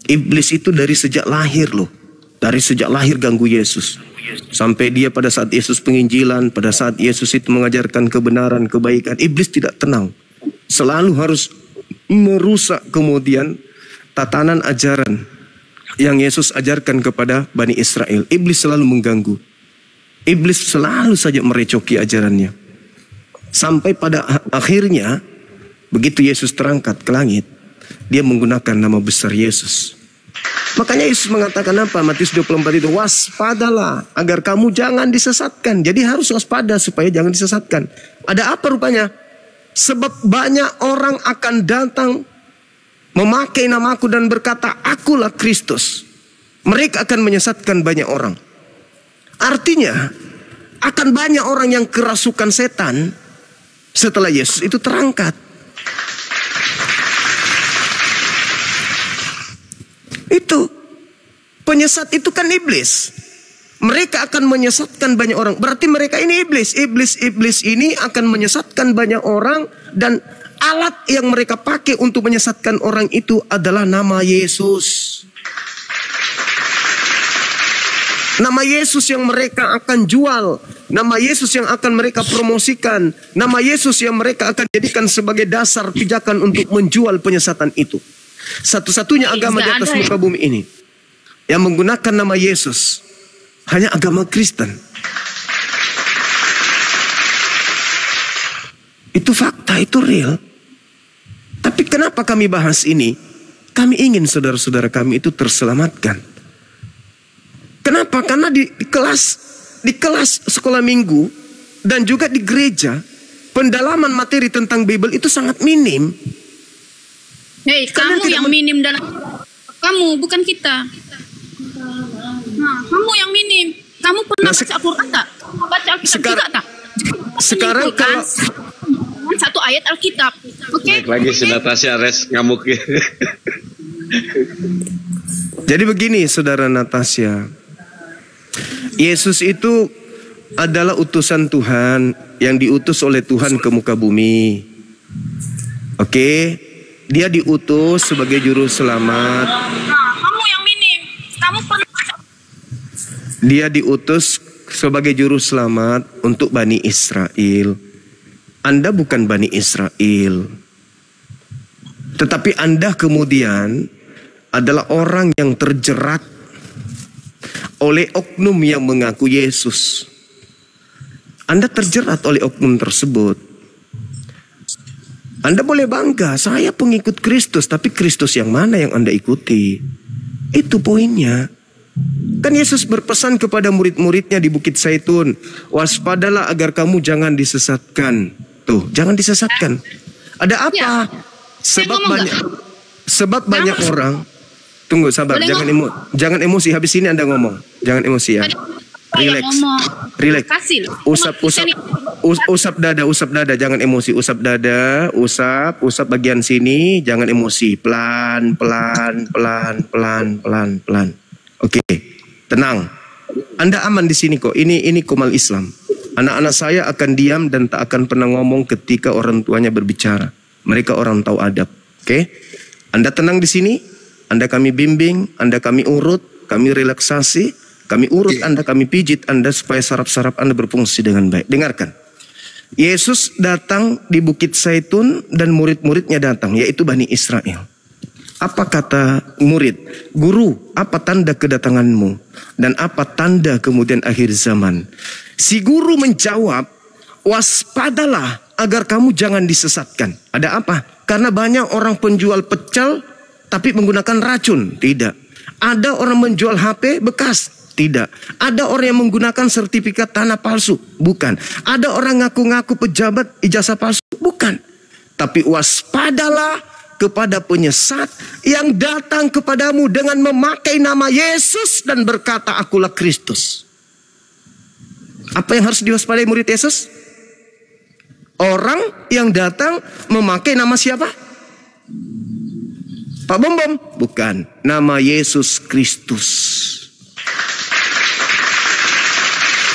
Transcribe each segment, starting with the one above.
Iblis itu dari sejak lahir loh. Dari sejak lahir ganggu Yesus. Sampai dia pada saat Yesus penginjilan, pada saat Yesus itu mengajarkan kebenaran, kebaikan, iblis tidak tenang. Selalu harus merusak kemudian tatanan ajaran yang Yesus ajarkan kepada Bani Israel. Iblis selalu mengganggu. Iblis selalu saja merecoki ajarannya. Sampai pada akhirnya, begitu Yesus terangkat ke langit, dia menggunakan nama besar Yesus. Makanya Yesus mengatakan apa? Matius 24 itu, waspadalah agar kamu jangan disesatkan. Jadi harus waspada supaya jangan disesatkan. Ada apa rupanya? Sebab banyak orang akan datang memakai namaku dan berkata, akulah Kristus. Mereka akan menyesatkan banyak orang. Artinya, akan banyak orang yang kerasukan setan setelah Yesus itu terangkat. Itu penyesat itu kan iblis. Mereka akan menyesatkan banyak orang. Berarti mereka ini iblis. Iblis ini akan menyesatkan banyak orang. Dan alat yang mereka pakai untuk menyesatkan orang itu adalah nama Yesus. Nama Yesus yang mereka akan jual. Nama Yesus yang akan mereka promosikan. Nama Yesus yang mereka akan jadikan sebagai dasar pijakan untuk menjual penyesatan itu. Satu-satunya agama di atas muka bumi ini yang menggunakan nama Yesus hanya agama Kristen. Itu fakta, itu real. Tapi kenapa kami bahas ini? Kami ingin saudara-saudara kami itu terselamatkan. Kenapa? Karena di kelas sekolah minggu dan juga di gereja, pendalaman materi tentang Bible itu sangat minim. Hei, kamu yang minim dalam kamu, bukan kita. Nah, kamu yang minim. Kamu pernah baca Al-Quran tak? Baca Alkitab juga tak? Sekarang kalau satu ayat Alkitab, oke? Naik lagi si Natasha res ngamuk. Jadi begini, saudara Natasha, Yesus itu adalah utusan Tuhan yang diutus oleh Tuhan ke muka bumi. Oke? Dia diutus sebagai juru selamat. Nah, kamu yang minim. Kamu pernah. Dia diutus sebagai juru selamat untuk Bani Israel. Anda bukan Bani Israel. Tetapi Anda kemudian adalah orang yang terjerat oleh oknum yang mengaku Yesus. Anda terjerat oleh oknum tersebut. Anda boleh bangga, saya pengikut Kristus, tapi Kristus yang mana yang Anda ikuti? Itu poinnya. Kan Yesus berpesan kepada murid-muridnya di Bukit Zaitun, waspadalah agar kamu jangan disesatkan. Tuh, jangan disesatkan. Ada apa? Ya. Sebab banyak orang. Tunggu, sabar, jangan emosi. Habis ini Anda ngomong. Jangan emosi ya. Relax. Usap dada, jangan emosi. Usap dada, usap bagian sini, jangan emosi. Pelan. Oke, tenang. Anda aman di sini kok. Ini Kumal Islam. Anak-anak saya akan diam dan tak akan pernah ngomong ketika orang tuanya berbicara. Mereka orang tahu adab. Oke? Anda tenang di sini. Anda kami bimbing, Anda kami urut, kami relaksasi, kami urut Anda, kami pijit Anda supaya saraf-saraf Anda berfungsi dengan baik. Dengarkan. Yesus datang di Bukit Zaitun dan murid-muridnya datang, yaitu Bani Israel. Apa kata murid? Guru, apa tanda kedatanganmu? Dan apa tanda kemudian akhir zaman? Si guru menjawab, waspadalah agar kamu jangan disesatkan. Ada apa? Karena banyak orang penjual pecel tapi menggunakan racun. Tidak. Ada orang menjual HP bekas. Tidak. Ada orang yang menggunakan sertifikat tanah palsu. Bukan. Ada orang ngaku-ngaku pejabat ijazah palsu. Bukan. Tapi waspadalah kepada penyesat yang datang kepadamu dengan memakai nama Yesus dan berkata, akulah Kristus. Apa yang harus diwaspadai murid Yesus? Orang yang datang memakai nama siapa? Pak Bom Bom? Bukan. Nama Yesus Kristus.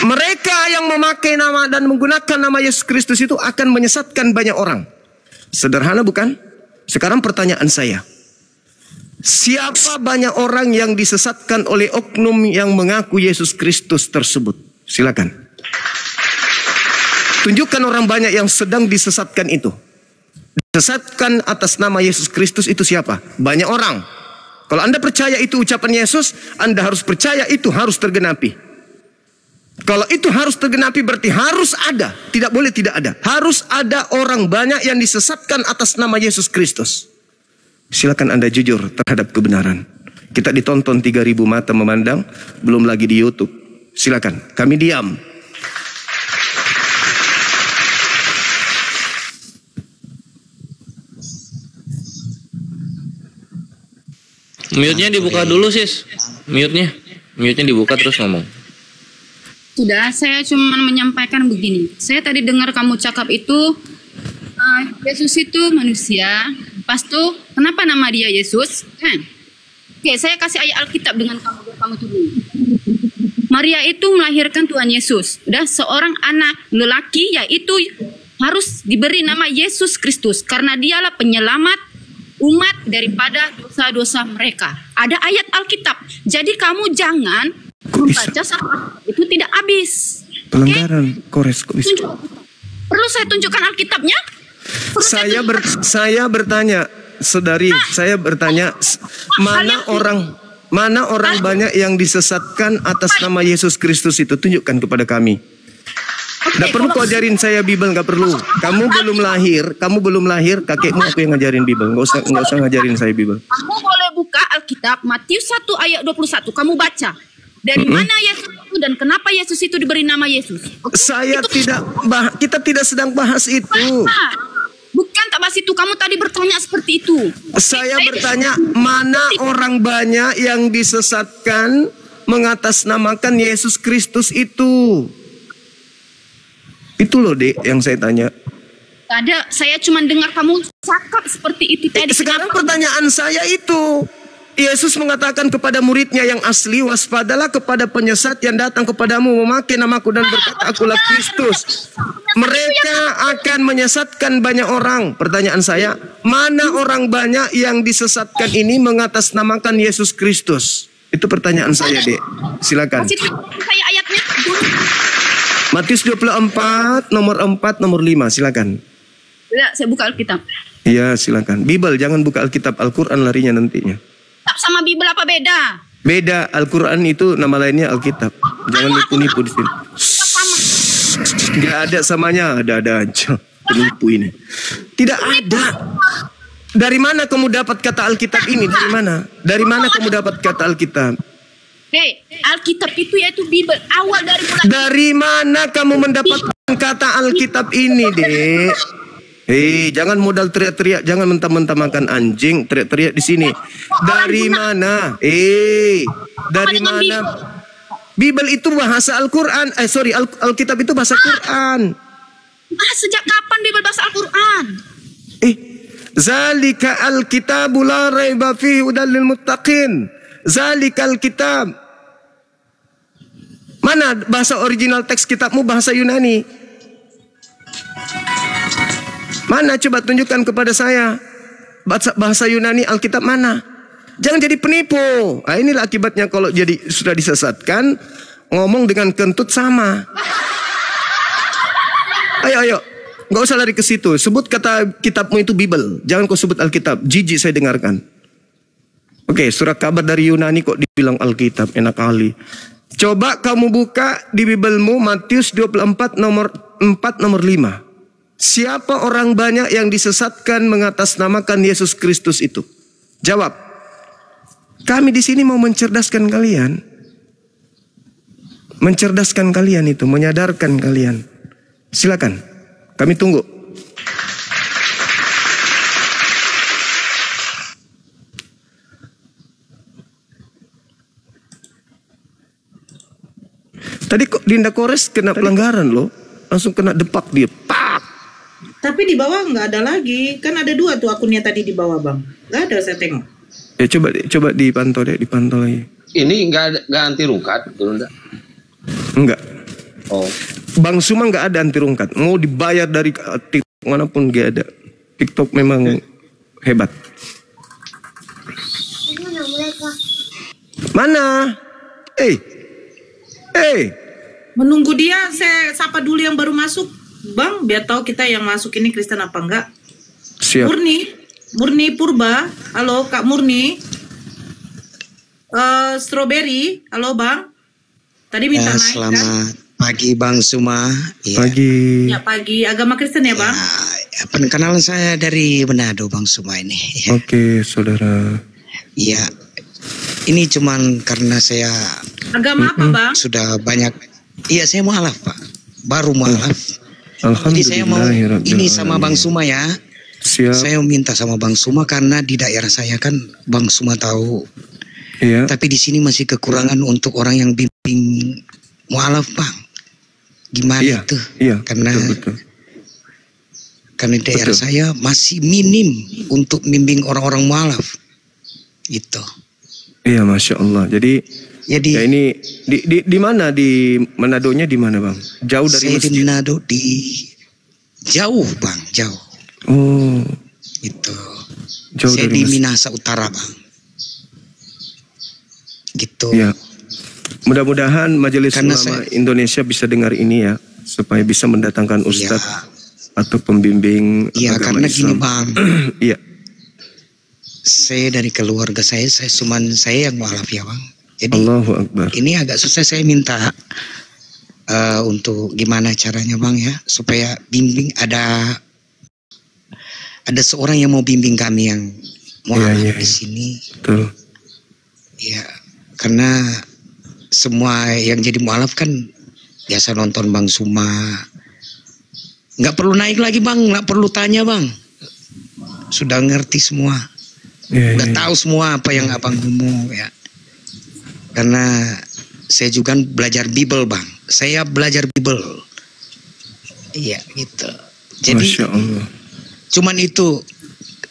Mereka yang memakai nama dan menggunakan nama Yesus Kristus itu akan menyesatkan banyak orang. Sederhana bukan? Sekarang pertanyaan saya. Siapa banyak orang yang disesatkan oleh oknum yang mengaku Yesus Kristus tersebut? Silakan. Tunjukkan orang banyak yang sedang disesatkan itu. Disesatkan atas nama Yesus Kristus itu siapa? Banyak orang. Kalau Anda percaya itu ucapan Yesus, Anda harus percaya itu harus tergenapi. Kalau itu harus tergenapi berarti harus ada. Tidak boleh tidak ada. Harus ada orang banyak yang disesatkan atas nama Yesus Kristus. Silakan Anda jujur terhadap kebenaran. Kita ditonton 3.000 mata memandang, belum lagi di YouTube. Silakan, kami diam. Mute-nya dibuka dulu, sis. Mute-nya dibuka terus ngomong. Sudah, saya cuma menyampaikan begini. Saya tadi dengar kamu cakap itu, Yesus itu manusia. Pas tuh, kenapa nama dia Yesus? Oke, saya kasih ayat Alkitab dengan kamu tuh dulu. Maria itu melahirkan Tuhan Yesus. Udah, seorang anak lelaki, yaitu harus diberi nama Yesus Kristus. Karena dialah penyelamat umat daripada dosa-dosa mereka. Ada ayat Alkitab. Jadi kamu jangan membaca satu itu tidak habis. Pelanggaran Kores kok bisa. Perlu saya tunjukkan Alkitabnya? Saya bertanya, saudari, saya bertanya, mana orang banyak yang disesatkan atas nama Yesus Kristus itu? Tunjukkan kepada kami. Tidak perlu kau ajarin saya Bible, nggak perlu. Kamu belum lahir, kakekmu aku yang ngajarin Bible. Nggak usah ngajarin saya Bible. Kamu boleh buka Alkitab Matius 1 ayat 21. Kamu baca. Dari mana Yesus itu dan kenapa Yesus itu diberi nama Yesus? Kita tidak sedang bahas itu. Bukan tak bahas itu. Kamu tadi bertanya seperti itu. Saya bertanya, mana orang banyak yang disesatkan mengatasnamakan Yesus Kristus itu? Itu loh, Dek, yang saya tanya. Ada, saya cuma dengar kamu cakap seperti itu tadi. Sekarang pertanyaan saya itu, Yesus mengatakan kepada muridnya yang asli, waspadalah kepada penyesat yang datang kepadamu memakai namaku dan berkata akulah Kristus. Mereka akan menyesatkan banyak orang. Pertanyaan saya, mana orang banyak yang disesatkan ini mengatasnamakan Yesus Kristus? Itu pertanyaan saya, Dek. Silakan. Saya ayatnya. Matius 24, nomor 4, nomor 5. Silakan. Ya, saya buka Alkitab. Iya, silakan. Bible, jangan buka Alkitab. Al-Quran larinya nantinya. Sama Bible apa beda? Beda. Al-Quran itu nama lainnya Alkitab. Jangan nipu-nipu di sini. Gak ada samanya. Ada aja. Penipu ini. Tidak ada. Dari mana kamu dapat kata Alkitab ini? Dari mana? Dari mana kamu dapat kata Alkitab? Hei, Alkitab itu yaitu Bible. Awal dari mulai. Dari mana kamu mendapatkan kata Alkitab ini, Dek? Hei, jangan modal teriak-teriak, jangan mentah-mentah makan anjing, teriak-teriak di sini. Dari mana? Dari mana? Bible itu bahasa Al-Quran. Alkitab itu bahasa Quran. Sejak kapan Bible bahasa Al-Quran? Zalika al-kitabu la raiba fihi hudal lil muttaqin. Zalikal kitab. Mana bahasa original teks kitabmu bahasa Yunani? Mana coba tunjukkan kepada saya. Bahasa Yunani Alkitab mana? Jangan jadi penipu. Inilah akibatnya kalau jadi sudah disesatkan, ngomong dengan kentut sama. Ayo. Nggak usah lari ke situ. Sebut kata kitabmu itu Bible. Jangan kau sebut Alkitab. Jijik saya dengarkan. Oke, surat kabar dari Yunani kok dibilang Alkitab, enak kali. Coba kamu buka di Biblemu Matius 24 nomor 4 nomor 5. Siapa orang banyak yang disesatkan mengatasnamakan Yesus Kristus itu? Jawab. Kami di sini mau mencerdaskan kalian. Mencerdaskan kalian itu, menyadarkan kalian. Silakan. Kami tunggu. Tadi kok Dinda Kores kena pelanggaran loh. Langsung kena depak dia. Pak. Tapi di bawah nggak ada lagi. Kan ada 2 tuh akunnya tadi di bawah, Bang. Nggak ada, saya tengok. Ya coba dipantau deh, dipantau lagi. Ini nggak anti rungkat, betul enggak? Enggak. Oh. Bang Suma nggak ada anti rungkat. Mau dibayar dari TikTok manapun nggak ada. TikTok memang hebat. Mana? Menunggu dia, saya sapa dulu yang baru masuk. Bang, biar tahu kita yang masuk ini Kristen apa enggak. Siap. Murni Purba. Halo Kak Murni. Strawberry. Halo Bang. Tadi minta naik selamat kan? pagi Bang Suma. Ya. Pagi. Ya pagi. Agama Kristen ya Bang? Ya, pengenalan saya dari Manado Bang Suma ini. Ya. Oke, saudara. Ya, ini cuman karena saya Agama apa Bang? sudah banyak. Iya, saya mualaf Pak. Baru mualaf. Jadi saya mau ini sama Bang Suma ya. Siap. Saya minta sama Bang Suma karena di daerah saya kan Bang Suma tahu. Iya. Tapi di sini masih kekurangan untuk orang yang bimbing mualaf Bang. Gimana Iya, itu? iya, Karena betul. karena daerah Betul. saya masih minim untuk bimbing orang-orang mualaf. Gitu. Iya, Masya Allah. Jadi Jadi ya ini di mana, di Manadonya di mana Bang? Jauh dari saya di masjid? Manado di jauh Bang, jauh. Oh, Gitu. jauh Saya dari di masjid. Minahasa Utara Bang. Gitu. Ya. Mudah-mudahan Majelis Karena Ulama Indonesia bisa dengar ini ya, supaya bisa mendatangkan ustadz atau pembimbing Iya, agama karena gini Islam. Bang, Iya. saya dari keluarga saya cuman saya yang mualaf ya Bang. Jadi Allahu Akbar. ini agak susah, saya minta untuk gimana caranya Bang ya, supaya bimbing ada seorang yang mau bimbing kami yang mualaf Iya. di sini. Betul. Ya, karena semua yang jadi mualaf kan biasa nonton Bang Suma. Nggak perlu naik lagi Bang, nggak perlu tanya Bang. Sudah ngerti semua. Iya, Udah iya. tahu semua apa yang Abang ngomong ya. Karena saya juga belajar Bible Bang. Saya belajar Bible. Iya gitu. Jadi Masya Allah. cuman itu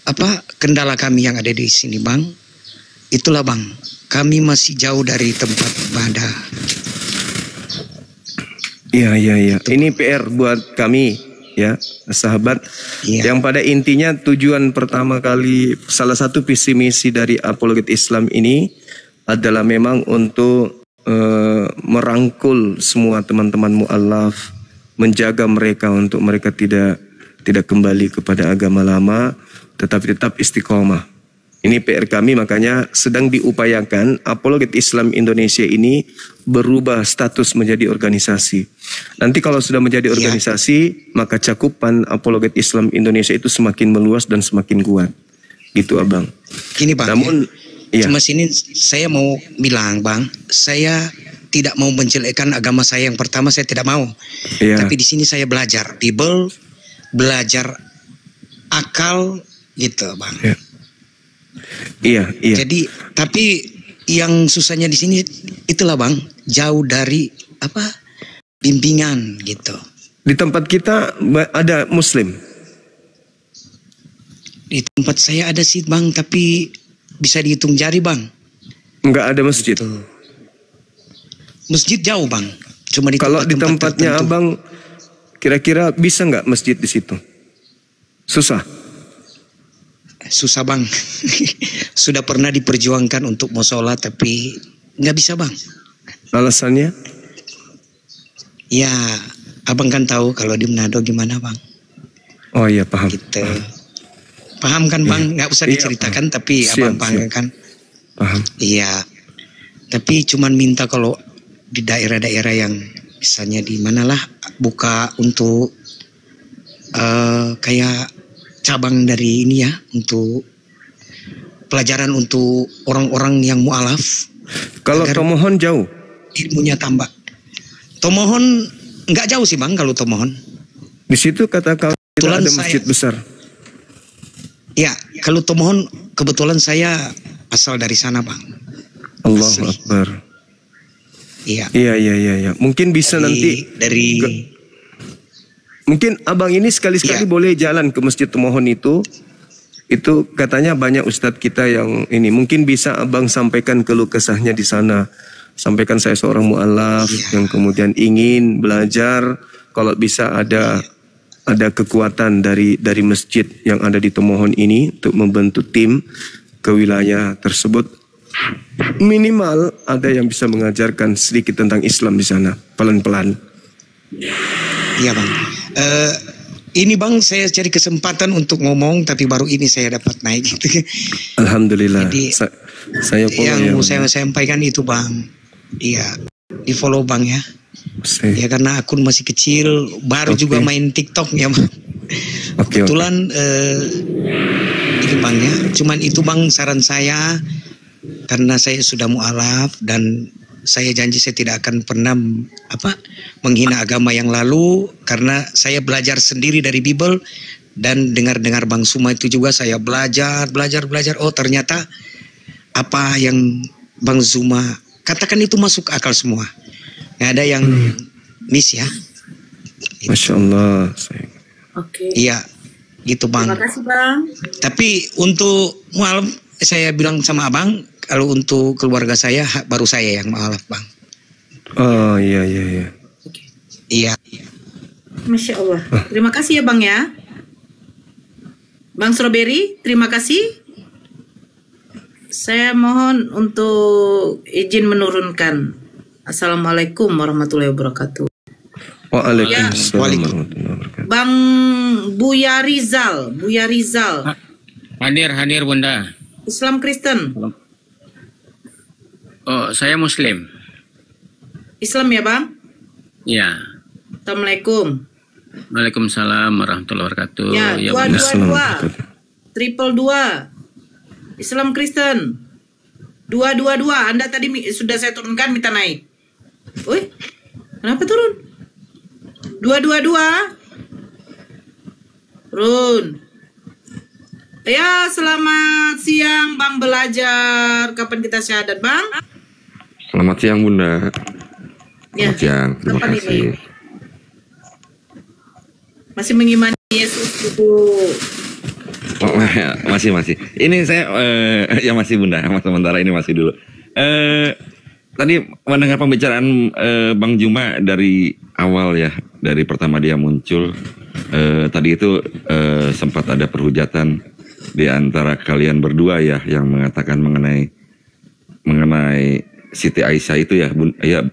apa kendala kami yang ada di sini Bang. Itulah Bang. Kami masih jauh dari tempat ibadah. Iya, iya, iya. Ini PR buat kami ya, sahabat. Iya. Yang pada intinya tujuan pertama kali, salah satu visi misi dari Apologet Islam ini adalah memang untuk merangkul semua teman-teman mu'alaf, menjaga mereka untuk mereka tidak kembali kepada agama lama, tetapi tetap istiqomah. Ini PR kami, makanya sedang diupayakan Apologet Islam Indonesia ini berubah status menjadi organisasi. Nanti kalau sudah menjadi organisasi, maka cakupan Apologet Islam Indonesia itu semakin meluas dan semakin kuat. Gitu Abang. Gini Bang. Namun, iya. Cuma sini saya mau bilang Bang, saya tidak mau menjelekkan agama saya yang pertama, saya tidak mau. Iya. Tapi di sini saya belajar Bible, belajar akal gitu Bang. Iya. Iya, iya. Jadi tapi yang susahnya di sini itulah Bang, jauh dari apa bimbingan gitu. Di tempat kita ada Muslim. Di tempat saya ada sih Bang, tapi bisa dihitung jari Bang. Enggak ada masjid. Tuh. Masjid jauh Bang. Cuma di Kalau di tempat-tempat tempatnya tertentu. Abang, kira-kira bisa nggak masjid di situ? Susah. Susah Bang. Sudah pernah diperjuangkan untuk mau sholat tapi nggak bisa Bang. Alasannya? Ya Abang kan tahu kalau di Manado gimana Bang. Oh iya, paham. Gitu. Paham kan Bang? Nggak usah Iya, diceritakan paham. tapi Siap, Abang paham siap. kan? Paham. Iya. Tapi cuman minta kalau di daerah-daerah yang misalnya di manalah buka untuk kayak cabang dari ini ya, untuk pelajaran untuk orang-orang yang mualaf. Kalau Agar- Tomohon jauh. Ilmunya tambah. Tomohon nggak jauh sih Bang kalau Tomohon. Di situ kata kau tidak Kebetulan ada masjid saya- besar. Ya kalau Tomohon kebetulan saya asal dari sana Bang. Allahu Asli. Akbar. Iya. Iya, iya, iya, iya. Mungkin bisa nanti dari mungkin Abang ini sekali-sekali Iya. boleh jalan ke Masjid Tomohon itu. Itu katanya banyak ustadz kita yang ini. Mungkin bisa Abang sampaikan keluh kesahnya di sana. Sampaikan saya seorang mu'alaf Iya. yang kemudian ingin belajar. Kalau bisa ada kekuatan dari masjid yang ada di Tomohon ini untuk membentuk tim ke wilayah tersebut. Minimal ada yang bisa mengajarkan sedikit tentang Islam di sana, pelan-pelan. Iya bang. Ini bang, saya cari kesempatan untuk ngomong, tapi baru ini saya dapat naik gitu. Alhamdulillah. Jadi, saya follow yang ya, mau saya sampaikan itu bang, iya, di follow bang ya. Ya karena akun masih kecil, baru juga main TikTok ya bang. Kebetulan ini bang ya, cuman itu bang saran saya, karena saya sudah mualaf dan saya janji saya tidak akan pernah menghina agama yang lalu, karena saya belajar sendiri dari Bible dan dengar Bang Suma itu juga saya belajar. Oh ternyata apa yang Bang Suma katakan itu masuk akal semua. Nggak ada yang miss ya. Masya Allah. Oke. Iya, gitu bang. Terima kasih bang. Tapi untuk mualaf saya bilang sama abang, kalau untuk keluarga saya baru saya yang mualaf bang. Oh iya. Iya. Masya Allah. Terima kasih ya bang ya. Bang Strawberry, terima kasih. Saya mohon untuk izin menurunkan. Assalamualaikum warahmatullahi wabarakatuh. Waalaikumsalam warahmatullahi wabarakatuh. Bang Buya Rizal. Hadir Bunda. Islam Kristen. Oh, saya Muslim. Islam ya bang? Ya. Assalamualaikum. Waalaikumsalam warahmatullahi wabarakatuh. Ya, Bunda. 222. 222. Islam Kristen. 222. Anda tadi sudah saya turunkan, minta naik. Woi, kenapa turun? 222. Turun. Ya, selamat siang Bang Belajar. Kapan kita syahadat, Bang? Selamat siang, Bunda. Ya. Selamat siang, terima Kapan kasih. ini? Masih mengimani Yesus itu. Oh, masih. Ini saya ya masih, Bunda. Sementara ini masih dulu. Tadi mendengar pembicaraan Bang Juma dari awal ya, dari pertama dia muncul. Tadi itu sempat ada perhujatan di antara kalian berdua ya, yang mengatakan mengenai Siti Aisyah itu ya,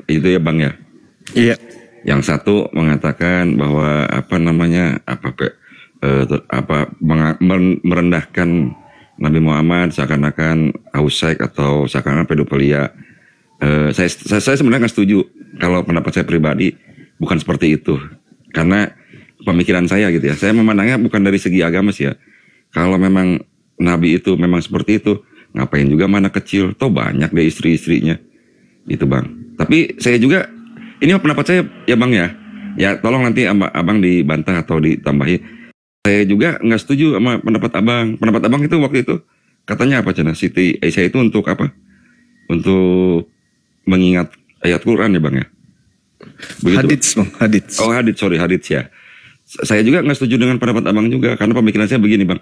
itu ya Bang ya. Iya. Yang satu mengatakan bahwa merendahkan Nabi Muhammad seakan-akan ausaik atau seakan-akan pedofilia. Saya sebenarnya nggak setuju. Kalau pendapat saya pribadi bukan seperti itu, karena pemikiran saya gitu ya. Saya memandangnya bukan dari segi agama sih ya. Kalau memang Nabi itu memang seperti itu, ngapain juga mana kecil, toh banyak deh istri-istrinya, gitu Bang. Tapi saya juga, ini pendapat saya ya Bang ya. Ya tolong nanti abang dibantah atau ditambahi. Saya juga nggak setuju sama pendapat abang. Pendapat abang itu waktu itu katanya apa Cina? Siti Aisyah itu untuk apa? Untuk mengingat ayat Quran ya Bang ya. Begitu. Hadits Bang, hadits. Oh hadits ya. Saya juga nggak setuju dengan pendapat abang juga, karena pemikiran saya begini Bang.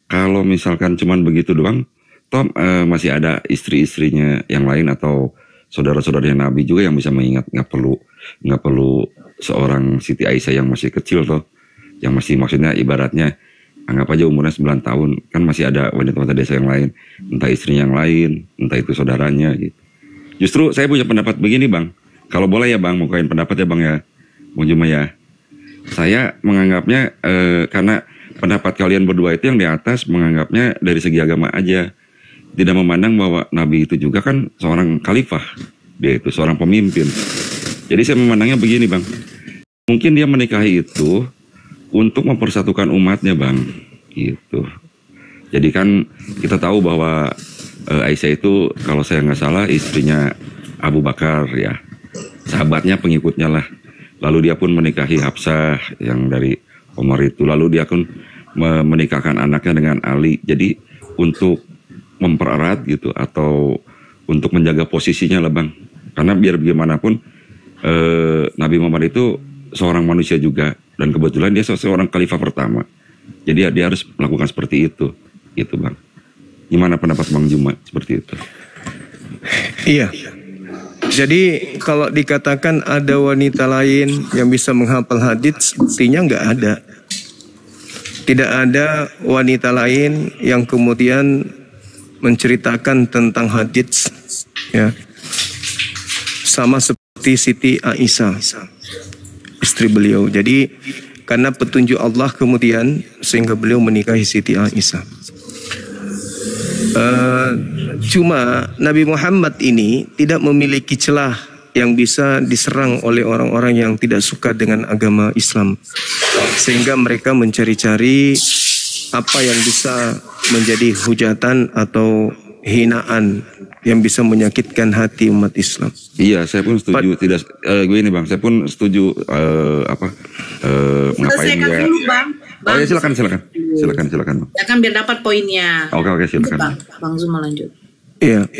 Kalau misalkan cuman begitu doang, toh masih ada istri-istrinya yang lain atau saudara-saudaranya Nabi juga yang bisa mengingat. Nggak perlu seorang Siti Aisyah yang masih kecil toh, yang masih maksudnya ibaratnya anggap aja umurnya 9 tahun, kan masih ada wanita-wanita desa yang lain, entah istrinya yang lain, entah itu saudaranya gitu. Justru saya punya pendapat begini Bang, kalau boleh ya Bang, mau kain pendapat ya Bang ya, Bang Juma ya. Saya menganggapnya karena pendapat kalian berdua itu yang di atas menganggapnya dari segi agama aja, tidak memandang bahwa Nabi itu juga kan seorang khalifah, dia itu seorang pemimpin. Jadi saya memandangnya begini Bang, mungkin dia menikahi itu untuk mempersatukan umatnya Bang, gitu. Jadi kan kita tahu bahwa Aisyah itu kalau saya nggak salah istrinya Abu Bakar ya, sahabatnya pengikutnya lah. Lalu dia pun menikahi Hafsah yang dari Umar itu. Lalu dia pun menikahkan anaknya dengan Ali. Jadi untuk mempererat gitu atau untuk menjaga posisinya lah Bang. Karena biar bagaimanapun Nabi Muhammad itu seorang manusia juga, dan kebetulan dia seorang khalifah pertama. Jadi dia harus melakukan seperti itu, gitu Bang. Gimana pendapat Bang Juma seperti itu? Iya. Jadi kalau dikatakan ada wanita lain yang bisa menghafal hadits, buktinya nggak ada. Tidak ada wanita lain yang kemudian menceritakan tentang hadits, ya, sama seperti Siti Aisyah, istri beliau. Jadi karena petunjuk Allah kemudian sehingga beliau menikahi Siti Aisyah. Cuma Nabi Muhammad ini tidak memiliki celah yang bisa diserang oleh orang-orang yang tidak suka dengan agama Islam, sehingga mereka mencari-cari apa yang bisa menjadi hujatan atau hinaan yang bisa menyakitkan hati umat Islam. Iya, saya pun setuju. Tidak, gini bang, saya pun setuju ngapain Selesaikan dia. dulu bang. Oh ya silakan Bang. Ya kan biar dapat poinnya. Oke silakan. Bang Zuma lanjut. Iya,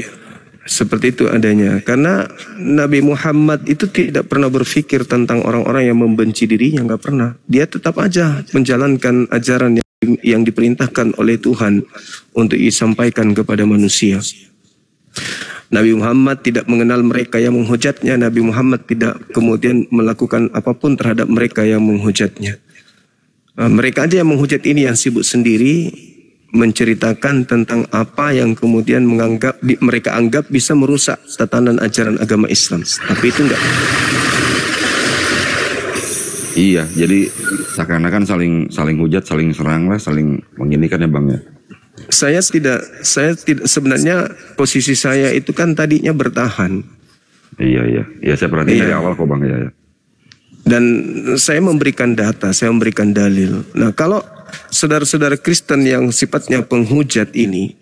seperti itu adanya. Karena Nabi Muhammad itu tidak pernah berpikir tentang orang-orang yang membenci dirinya, nggak pernah. Dia tetap aja menjalankan ajaran yang diperintahkan oleh Tuhan untuk disampaikan kepada manusia. Nabi Muhammad tidak mengenal mereka yang menghujatnya. Nabi Muhammad tidak kemudian melakukan apapun terhadap mereka yang menghujatnya. Mereka aja yang menghujat ini yang sibuk sendiri menceritakan tentang apa yang kemudian mereka anggap bisa merusak tatanan ajaran agama Islam. Tapi itu enggak. Iya, jadi seakan-akan saling hujat, saling serang lah, saling mengginikan ya bang ya. Saya tidak sebenarnya posisi saya itu kan tadinya bertahan. Iya, saya perhatiin dari awal kok bang ya. Dan saya memberikan data, saya memberikan dalil. Nah, kalau saudara-saudara Kristen yang sifatnya penghujat ini,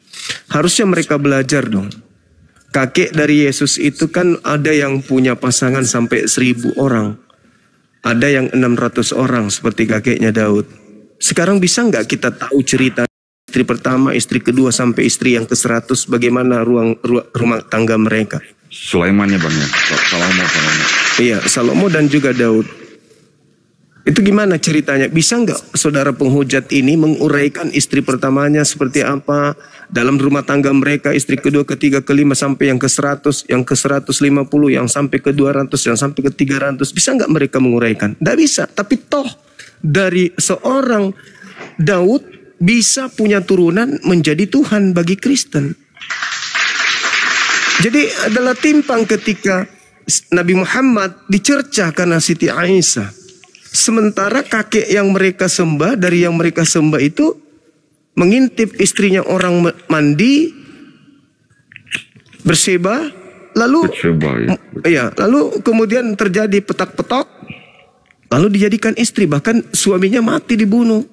harusnya mereka belajar dong. Kakek dari Yesus itu kan ada yang punya pasangan sampai 1000 orang. Ada yang 600 orang seperti kakeknya Daud. Sekarang bisa nggak kita tahu cerita istri pertama, istri kedua sampai istri yang ke-100 bagaimana rumah tangga mereka? Sulaiman ya bang ya, Salomo. Iya, Salomo dan juga Daud. Itu gimana ceritanya? Bisa nggak saudara penghujat ini menguraikan istri pertamanya seperti apa? Dalam rumah tangga mereka, istri kedua, ketiga, kelima, sampai yang ke-100, yang ke-150, yang sampai ke-200, yang sampai ke-300. Bisa nggak mereka menguraikan? Nggak bisa. Tapi toh dari seorang Daud bisa punya turunan menjadi Tuhan bagi Kristen. Jadi adalah timpang ketika Nabi Muhammad dicerca karena Siti Aisyah. Sementara kakek yang mereka sembah, dari yang mereka sembah itu mengintip istrinya orang mandi, berseba, lalu lalu kemudian terjadi petak-petok, lalu dijadikan istri, bahkan suaminya mati dibunuh.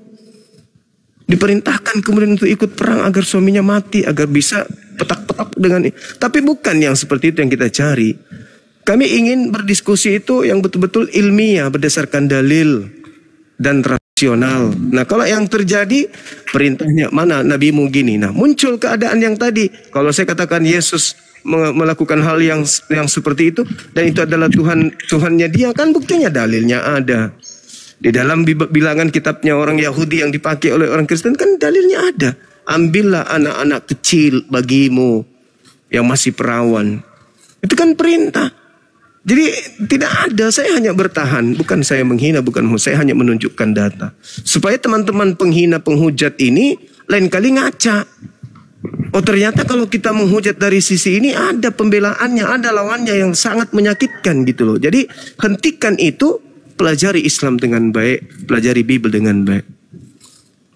Diperintahkan kemudian untuk ikut perang agar suaminya mati, agar bisa petak-petak dengan ini. Tapi bukan yang seperti itu yang kita cari. Kami ingin berdiskusi itu yang betul-betul ilmiah, berdasarkan dalil dan rasional. Nah, kalau yang terjadi perintahnya mana nabimu gini. Nah, muncul keadaan yang tadi. Kalau saya katakan Yesus melakukan hal yang seperti itu dan itu adalah Tuhannya dia, kan buktinya dalilnya ada. Di dalam bilangan kitabnya orang Yahudi yang dipakai oleh orang Kristen kan dalilnya ada. Ambillah anak-anak kecil bagimu yang masih perawan. Itu kan perintah. Jadi tidak ada, saya hanya bertahan. Bukan saya menghina, saya hanya menunjukkan data. Supaya teman-teman penghina, penghujat ini lain kali ngaca. Oh ternyata kalau kita menghujat dari sisi ini ada pembelaannya, ada lawannya yang sangat menyakitkan gitu loh. Jadi hentikan itu, pelajari Islam dengan baik, pelajari Bible dengan baik.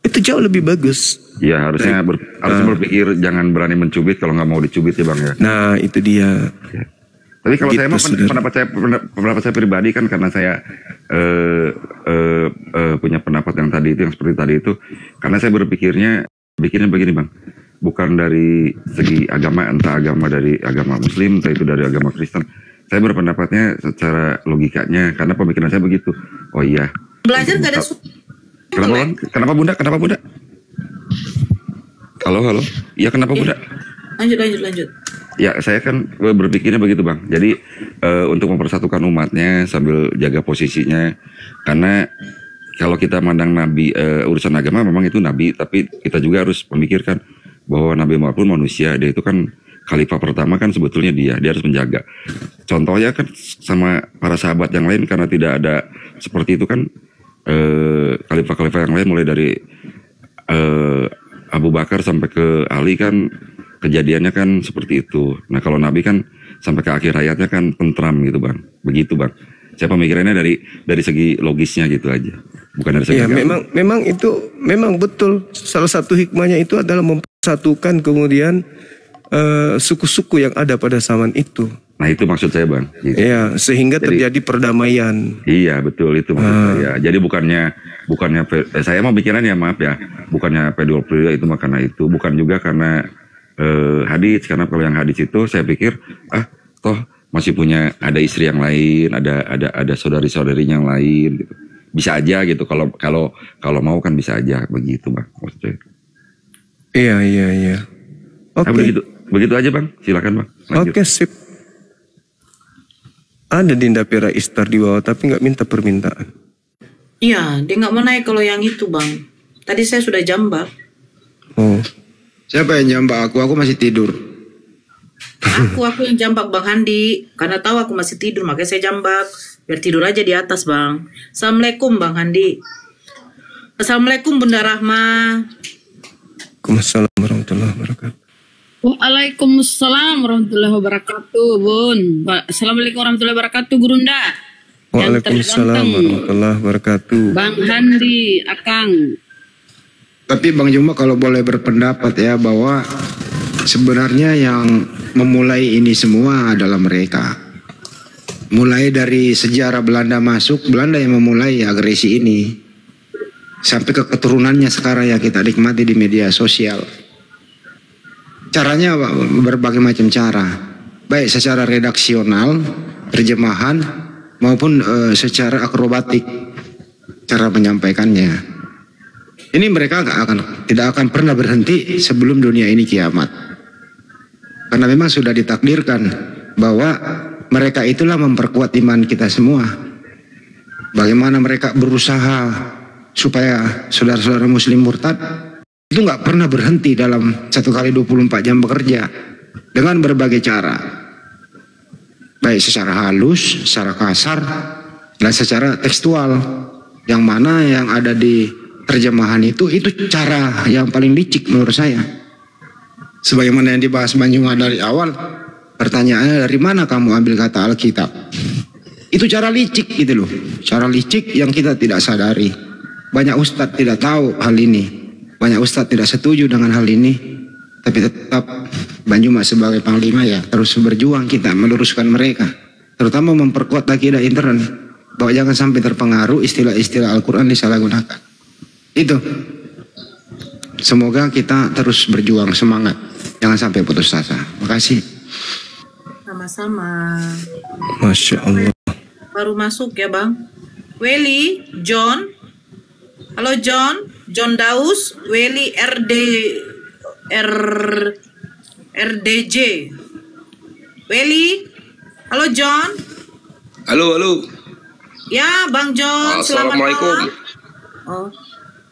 Itu jauh lebih bagus. Ya harusnya berpikir jangan berani mencubit kalau nggak mau dicubit ya bang ya. Nah itu dia. Ya. Tapi kalau gitu, saya mah pendapat saya pribadi kan karena saya punya pendapat yang tadi itu, yang seperti tadi itu, karena saya berpikirnya begini bang, bukan dari segi agama, entah agama dari agama Muslim, entah itu dari agama Kristen. Saya berpendapatnya secara logikanya, karena pemikiran saya begitu. Oh iya. Belajar gak ada Kenapa bunda? Halo. Iya kenapa bunda? Lanjut. Ya saya kan berpikirnya begitu bang. Jadi untuk mempersatukan umatnya sambil jaga posisinya. Karena kalau kita mandang nabi, urusan agama memang itu nabi. Tapi kita juga harus memikirkan bahwa Nabi Muhammad pun manusia. Dia itu kan khalifah pertama kan sebetulnya dia harus menjaga. Contohnya kan sama para sahabat yang lain, karena tidak ada seperti itu kan. Khalifah-khalifah yang lain mulai dari Abu Bakar sampai ke Ali kan kejadiannya kan seperti itu. Nah kalau Nabi kan sampai ke akhir hayatnya kan tentram gitu bang, begitu bang. Saya pemikirannya dari segi logisnya gitu aja, bukan dari segi Iya, agama. memang betul. Salah satu hikmahnya itu adalah mempersatukan kemudian suku-suku yang ada pada zaman itu. Nah itu maksud saya bang. Gitu. Iya, sehingga terjadi perdamaian. Iya betul itu maksud saya. Jadi bukannya saya mau pikirannya maaf ya, bukannya pedofil itu mah karena itu, bukan juga karena hadis, karena kalau yang hadis itu saya pikir toh masih punya ada istri yang lain, ada saudari-saudarinya yang lain gitu. Bisa aja gitu kalau mau kan bisa aja begitu bang maksudnya. Iya. Oke. Begitu aja bang, silakan bang. Lanjut. Oke, sip. Ada Dinda Pera Istar di bawah tapi nggak minta permintaan. Iya, dia nggak mau naik kalau yang itu bang. Tadi saya sudah jambak. Oh. Siapa yang jambak aku? Aku masih tidur. Aku yang jambak Bang Handi. Karena tahu aku masih tidur, makanya saya jambak. Biar tidur aja di atas bang. Assalamualaikum Bang Handi. Assalamualaikum Bunda Rahma. Waalaikumsalam warahmatullahi wabarakatuh. Waalaikumsalam warahmatullahi wabarakatuh, Bun. Assalamualaikum warahmatullahi wabarakatuh, Gurunda. Waalaikumsalam warahmatullahi wabarakatuh. Bang Handi, Akang. Tapi Bang Juma kalau boleh berpendapat ya bahwa sebenarnya yang memulai ini semua adalah mereka. Mulai dari sejarah Belanda masuk, Belanda yang memulai agresi ini. Sampai ke keturunannya sekarang yang kita nikmati di media sosial. Caranya berbagai macam cara. Baik secara redaksional, terjemahan, maupun secara akrobatik cara menyampaikannya. Ini mereka tidak akan pernah berhenti sebelum dunia ini kiamat. Karena memang sudah ditakdirkan bahwa mereka itulah memperkuat iman kita semua. Bagaimana mereka berusaha supaya saudara-saudara muslim murtad itu nggak pernah berhenti dalam 1 kali 24 jam bekerja dengan berbagai cara. Baik secara halus, secara kasar, dan secara tekstual. Yang mana yang ada di terjemahan itu cara yang paling licik menurut saya. Sebagaimana yang dibahas Banjuma dari awal, pertanyaannya dari mana kamu ambil kata Alkitab? Itu cara licik gitu loh, cara licik yang kita tidak sadari. Banyak ustadz tidak tahu hal ini, banyak ustadz tidak setuju dengan hal ini, tapi tetap Banjuma sebagai panglima ya terus berjuang kita meluruskan mereka, terutama memperkuat akidah intern bahwa jangan sampai terpengaruh istilah-istilah Al-Quran disalahgunakan. Itu. Semoga kita terus berjuang, semangat. Jangan sampai putus asa. Makasih. Sama-sama. Masya Allah. Baru masuk ya bang. Welly, John. Halo John. John Daus. Welly RDJ. Welly. Halo John. Halo. Ya Bang John. Selamat Assalamualaikum. malam. Oh.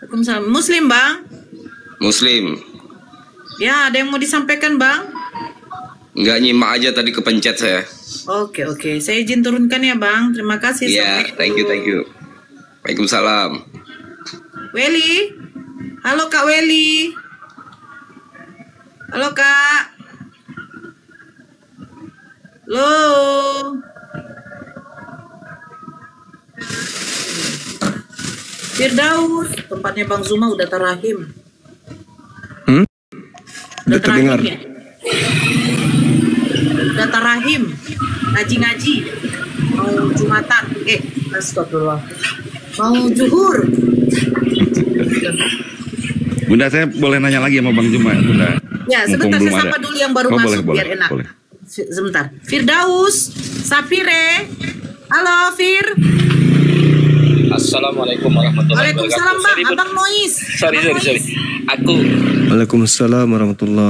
Waalaikumsalam. Muslim bang? Muslim. Ya, ada yang mau disampaikan bang? Nggak nyimak aja tadi kepencet saya. Oke. Saya izin turunkan ya bang. Terima kasih. Iya, thank you. Waalaikumsalam. Welly. Halo Kak Welly. Halo Kak. Halo. Firdaus, tempatnya Bang Zuma udah tarahim. Udah terdengar. Ya? Udah tarahim. Ngaji-ngaji. Mau Jumatan. Astagfirullah. Mau zuhur. Bunda saya boleh nanya lagi sama Bang Juma Bunda. Ya sebentar saya sapa dulu yang baru masuk biar enak. Boleh. Sebentar. Firdaus, Safire. Halo Fir. Assalamualaikum warahmatullahi wabarakatuh. Waalaikumsalam Bang, Abang Nois. Sorry. Aku. Waalaikumsalam warahmatullahi.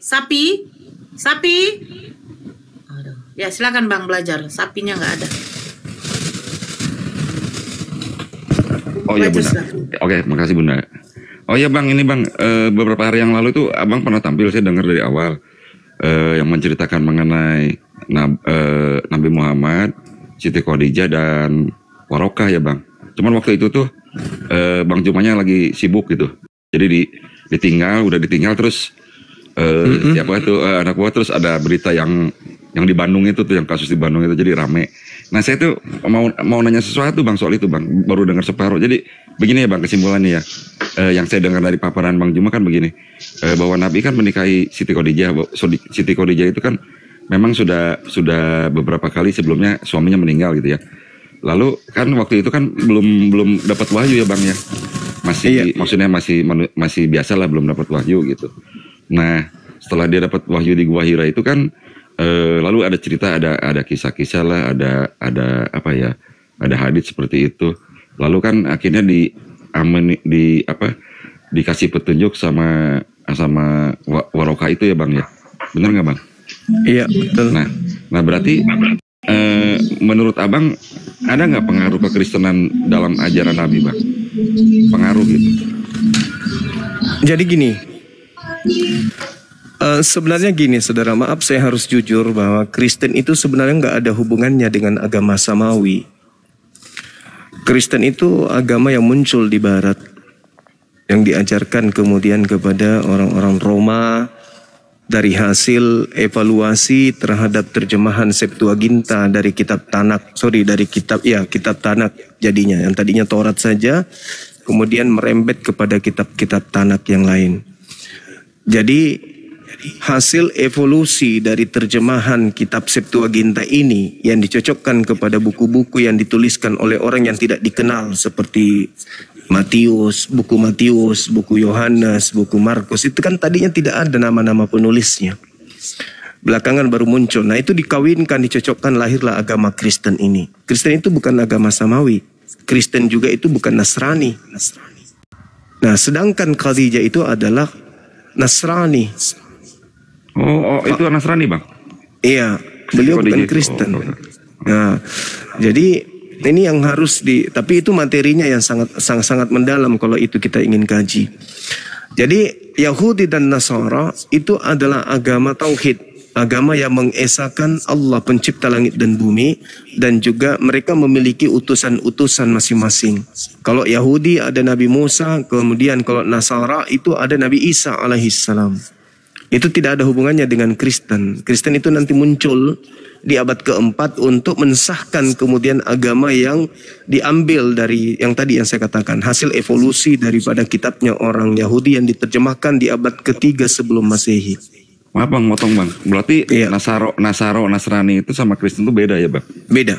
Sapi. Aduh. Ya silakan Bang belajar. Sapinya nggak ada. Oh iya Bunda. Oke, makasih Bunda. Oh iya Bang, ini Bang, beberapa hari yang lalu itu Abang pernah tampil, saya dengar dari awal yang menceritakan mengenai Nabi Muhammad, Siti Khadijah dan Warokah ya Bang. Cuman waktu itu tuh Bang Jumanya lagi sibuk gitu. Jadi udah ditinggal terus Siapa itu anak buah, terus ada berita yang di Bandung itu tuh, yang kasus di Bandung itu jadi rame. Nah saya tuh mau nanya sesuatu Bang soal itu Bang, baru dengar separuh. Jadi begini ya Bang kesimpulannya ya, yang saya dengar dari paparan Bang Juma kan begini, bahwa Nabi kan menikahi Siti Khadijah. Siti Khadijah itu kan memang sudah beberapa kali sebelumnya suaminya meninggal gitu ya. Lalu kan waktu itu kan belum dapat wahyu ya Bang ya, masih maksudnya masih biasa lah, belum dapat wahyu gitu. Nah setelah dia dapat wahyu di Gua Hira itu kan lalu ada cerita, ada kisah-kisah lah, ada apa ya, ada hadits seperti itu. Lalu kan akhirnya dikasih petunjuk sama Waroka itu ya Bang ya, benar nggak Bang? Iya betul. Nah berarti menurut Abang ada nggak pengaruh kekristenan dalam ajaran Nabi Bang? Pengaruh gitu. Jadi gini, sebenarnya gini saudara, maaf saya harus jujur bahwa Kristen itu sebenarnya nggak ada hubungannya dengan agama samawi. Kristen itu agama yang muncul di barat, yang diajarkan kemudian kepada orang-orang Roma dari hasil evaluasi terhadap terjemahan Septuaginta dari kitab Tanak, kitab Tanak jadinya, yang tadinya Taurat saja kemudian merembet kepada kitab-kitab Tanak yang lain. Jadi hasil evolusi dari terjemahan kitab Septuaginta ini yang dicocokkan kepada buku-buku yang dituliskan oleh orang yang tidak dikenal seperti Matius, buku Yohanes, buku Markus, itu kan tadinya tidak ada nama-nama penulisnya. Belakangan baru muncul. Nah itu dikawinkan, dicocokkan, lahirlah agama Kristen ini. Kristen itu bukan agama samawi. Kristen juga itu bukan Nasrani. Nah sedangkan Khadijah itu adalah Nasrani. Oh itu Nasrani Bang? Iya, beliau bukan Kristen. Nah, jadi ini yang harus tapi itu materinya yang sangat mendalam kalau itu kita ingin kaji. Jadi Yahudi dan Nasara itu adalah agama tauhid, agama yang mengesahkan Allah pencipta langit dan bumi, dan juga mereka memiliki utusan-utusan masing-masing. Kalau Yahudi ada Nabi Musa, kemudian kalau Nasara itu ada Nabi Isa alaihissalam. Itu tidak ada hubungannya dengan Kristen. Kristen itu nanti muncul di abad keempat untuk mensahkan kemudian agama yang diambil dari yang tadi yang saya katakan, hasil evolusi daripada kitabnya orang Yahudi yang diterjemahkan di abad ketiga sebelum Masehi. Maaf Bang, motong Bang. Berarti Nasrani itu sama Kristen itu beda ya Bang? Beda.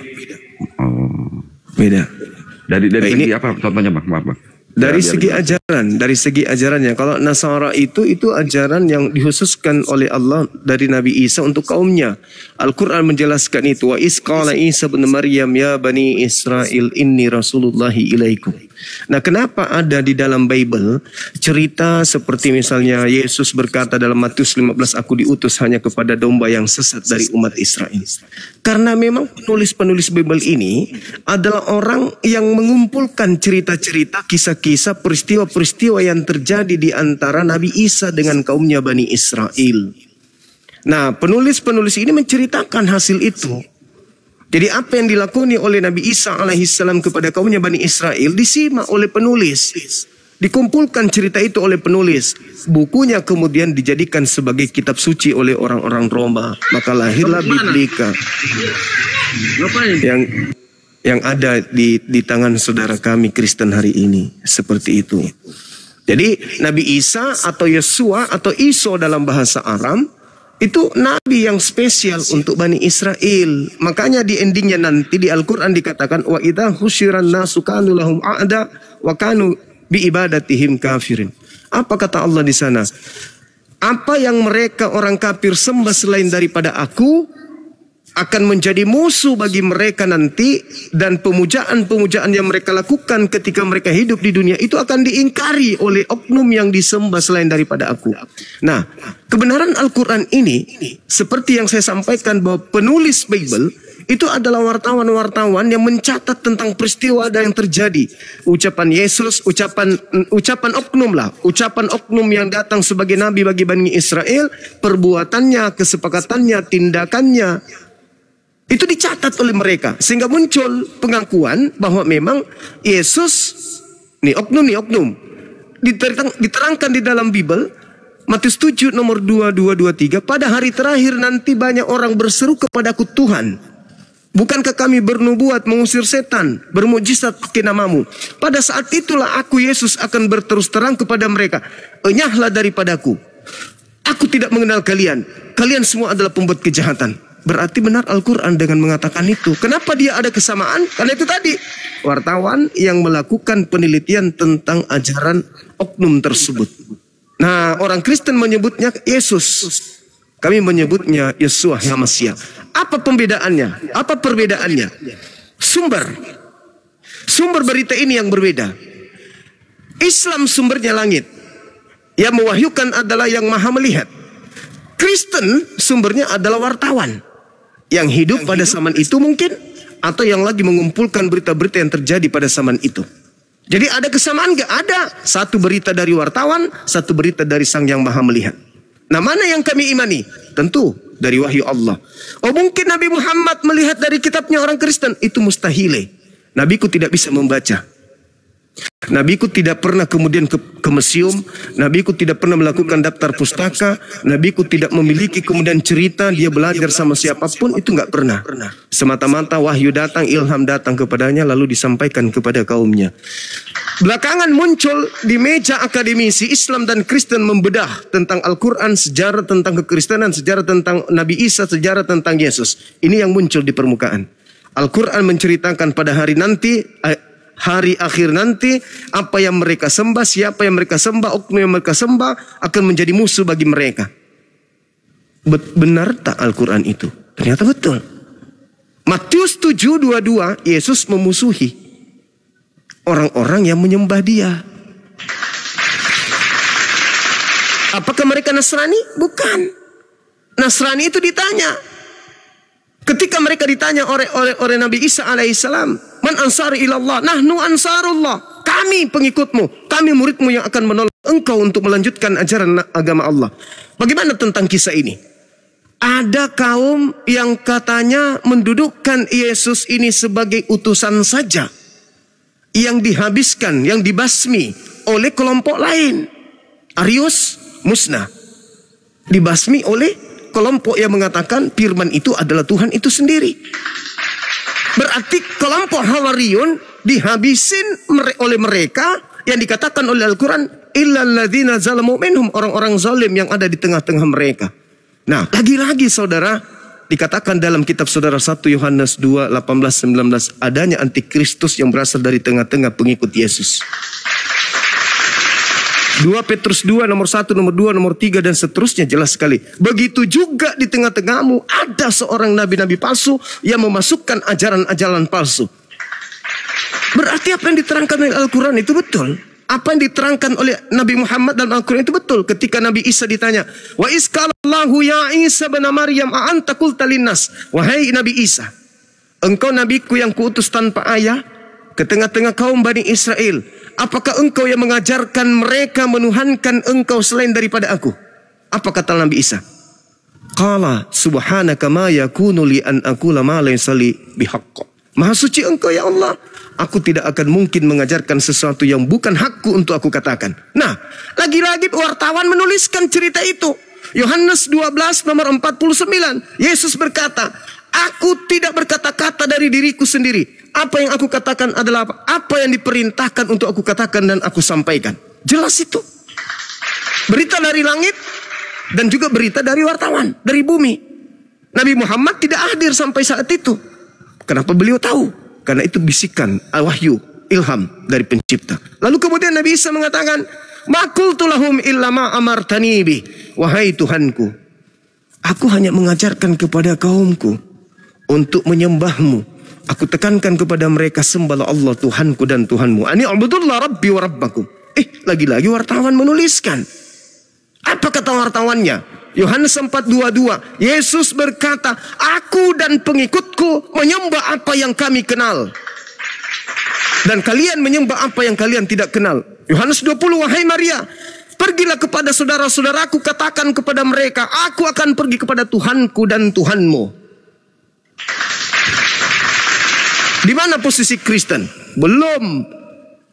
Oh. Beda. Dari segi apa contohnya Bang? Maaf Bang. Dari segi ajarannya, kalau Nasara itu ajaran yang dikhususkan oleh Allah dari Nabi Isa untuk kaumnya. Al-Quran menjelaskan itu. Wa isqala Isa bin Maryam ya bani Israel inni rasulullahi ilaikum. Nah kenapa ada di dalam Bible cerita seperti misalnya Yesus berkata dalam Matius 15, aku diutus hanya kepada domba yang sesat dari umat Israel. Karena memang penulis-penulis Bible ini adalah orang yang mengumpulkan cerita-cerita, kisah-kisah, peristiwa-peristiwa yang terjadi di antara Nabi Isa dengan kaumnya Bani Israel. Nah penulis-penulis ini menceritakan hasil itu. Jadi apa yang dilakoni oleh Nabi Isa alaihissalam kepada kaumnya Bani Israel disimak oleh penulis. Dikumpulkan cerita itu oleh penulis. Bukunya kemudian dijadikan sebagai kitab suci oleh orang-orang Roma. Maka lahirlah Biblika. Yang ada di tangan saudara kami Kristen hari ini. Seperti itu. Jadi Nabi Isa atau Yesua atau Iso dalam bahasa Aram itu nabi yang spesial untuk Bani Israel. Makanya di endingnya nanti di Al-Quran dikatakan wa idza husyiran nasu kanu lahum a'da wa kanu bi ibadatihim kafirin. Apa kata Allah di sana? Apa yang mereka orang kafir sembah selain daripada aku akan menjadi musuh bagi mereka nanti, dan pemujaan-pemujaan yang mereka lakukan ketika mereka hidup di dunia itu akan diingkari oleh oknum yang disembah selain daripada aku. Nah, kebenaran Al-Quran ini seperti yang saya sampaikan bahwa penulis Bible itu adalah wartawan-wartawan yang mencatat tentang peristiwa yang terjadi. Ucapan Yesus, ucapan oknum lah, ucapan oknum yang datang sebagai nabi bagi Bani Israel, perbuatannya, kesepakatannya, tindakannya. Itu dicatat oleh mereka sehingga muncul pengakuan bahwa memang Yesus oknum diterangkan di dalam Bible Matius 7 nomor 2223, pada hari terakhir nanti banyak orang berseru kepadaku, Tuhan, bukankah kami bernubuat, mengusir setan, bermukjizat pakai namamu? Pada saat itulah aku, Yesus, akan berterus terang kepada mereka, enyahlah daripadaku, aku tidak mengenal kalian. Kalian semua adalah pembuat kejahatan. Berarti benar Al-Quran dengan mengatakan itu. Kenapa dia ada kesamaan? Karena itu tadi, wartawan yang melakukan penelitian tentang ajaran oknum tersebut. Nah, orang Kristen menyebutnya Yesus. Kami menyebutnya Yeshua HaMashiach. Apa pembedaannya? Apa perbedaannya? Sumber berita ini yang berbeda. Islam sumbernya langit. Yang mewahyukan adalah yang maha melihat. Kristen sumbernya adalah wartawan. Yang hidup pada zaman itu mungkin. Atau yang lagi mengumpulkan berita-berita yang terjadi pada zaman itu. Jadi ada kesamaan gak? Ada. Satu berita dari wartawan, satu berita dari Sang Yang Maha Melihat. Nah, mana yang kami imani? Tentu dari wahyu Allah. Oh, mungkin Nabi Muhammad melihat dari kitabnya orang Kristen. Itu mustahil. Nabiku tidak bisa membaca. Nabiku tidak pernah kemudian ke museum. Nabiku tidak pernah melakukan daftar pustaka. Nabiku tidak memiliki kemudian cerita dia belajar sama siapapun. Itu nggak pernah. Semata-mata wahyu datang, ilham datang kepadanya lalu disampaikan kepada kaumnya. Belakangan muncul di meja akademisi Islam dan Kristen membedah tentang Al-Quran, sejarah tentang kekristenan, sejarah tentang Nabi Isa, sejarah tentang Yesus. Ini yang muncul di permukaan. Al-Quran menceritakan pada hari nanti, hari akhir nanti, apa yang mereka sembah, siapa yang mereka sembah, oknum yang mereka sembah akan menjadi musuh bagi mereka. Benar tak Al-Quran itu? Ternyata betul. Matius 7:22, Yesus memusuhi orang-orang yang menyembah dia. Apakah mereka Nasrani? Bukan. Nasrani itu ditanya. Ketika mereka ditanya oleh Nabi Isa alaihissalam, man ansari ilallah, nahnu ansarullah, kami pengikutmu, kami muridmu yang akan menolong engkau untuk melanjutkan ajaran agama Allah. Bagaimana tentang kisah ini? Ada kaum yang katanya mendudukkan Yesus ini sebagai utusan saja, yang dihabiskan, yang dibasmi oleh kelompok lain. Arius musnah, dibasmi oleh kelompok yang mengatakan firman itu adalah Tuhan itu sendiri. Berarti kelompok Hawariyun dihabisin oleh mereka yang dikatakan oleh Al-Quran, illal ladzina zalamu minhum, orang-orang zalim yang ada di tengah-tengah mereka. Nah, lagi-lagi saudara, dikatakan dalam kitab saudara 1 Yohanes 2, 18, 19, adanya antikristus yang berasal dari tengah-tengah pengikut Yesus. 2 Petrus 2 nomor 1, nomor 2, nomor 3 dan seterusnya jelas sekali. Begitu juga di tengah-tengahmu ada seorang nabi-nabi palsu yang memasukkan ajaran-ajaran palsu. Berarti apa yang diterangkan oleh Al-Quran itu betul. Apa yang diterangkan oleh Nabi Muhammad dalam Al-Quran itu betul. Ketika Nabi Isa ditanya, wa isqalallahu ya Isa bin Maryam a'anta qulta linnas, wahai Nabi Isa, engkau nabiku yang kuutus tanpa ayah ke tengah-tengah kaum Bani Israel, apakah engkau yang mengajarkan mereka menuhankan engkau selain daripada aku? Apa kata Nabi Isa? Qala subhanaka ma yakunu li an aqula ma laysa li bihaqq. Maha suci engkau ya Allah, aku tidak akan mungkin mengajarkan sesuatu yang bukan hakku untuk aku katakan. Nah, lagi-lagi wartawan menuliskan cerita itu. Yohanes 12 nomor 49. Yesus berkata, aku tidak berkata-kata dari diriku sendiri. Apa yang aku katakan adalah apa yang diperintahkan untuk aku katakan dan aku sampaikan. Jelas itu. Berita dari langit dan juga berita dari wartawan, dari bumi. Nabi Muhammad tidak hadir sampai saat itu. Kenapa beliau tahu? Karena itu bisikan, wahyu, ilham dari pencipta. Lalu kemudian Nabi Isa mengatakan, ma qultu lahum illa ma amartani bi. Wahai Tuhanku, aku hanya mengajarkan kepada kaumku untuk menyembahmu. Aku tekankan kepada mereka, sembahlah Allah Tuhanku dan Tuhanmu. Ani ubudullah rabbi wa rabbakum. Lagi-lagi wartawan menuliskan. Apa kata wartawannya? Yohanes 4:22. Yesus berkata, aku dan pengikutku menyembah apa yang kami kenal. Dan kalian menyembah apa yang kalian tidak kenal. Yohanes 20, wahai Maria, pergilah kepada saudara-saudaraku, katakan kepada mereka, aku akan pergi kepada Tuhanku dan Tuhanmu. Di mana posisi Kristen? Belum.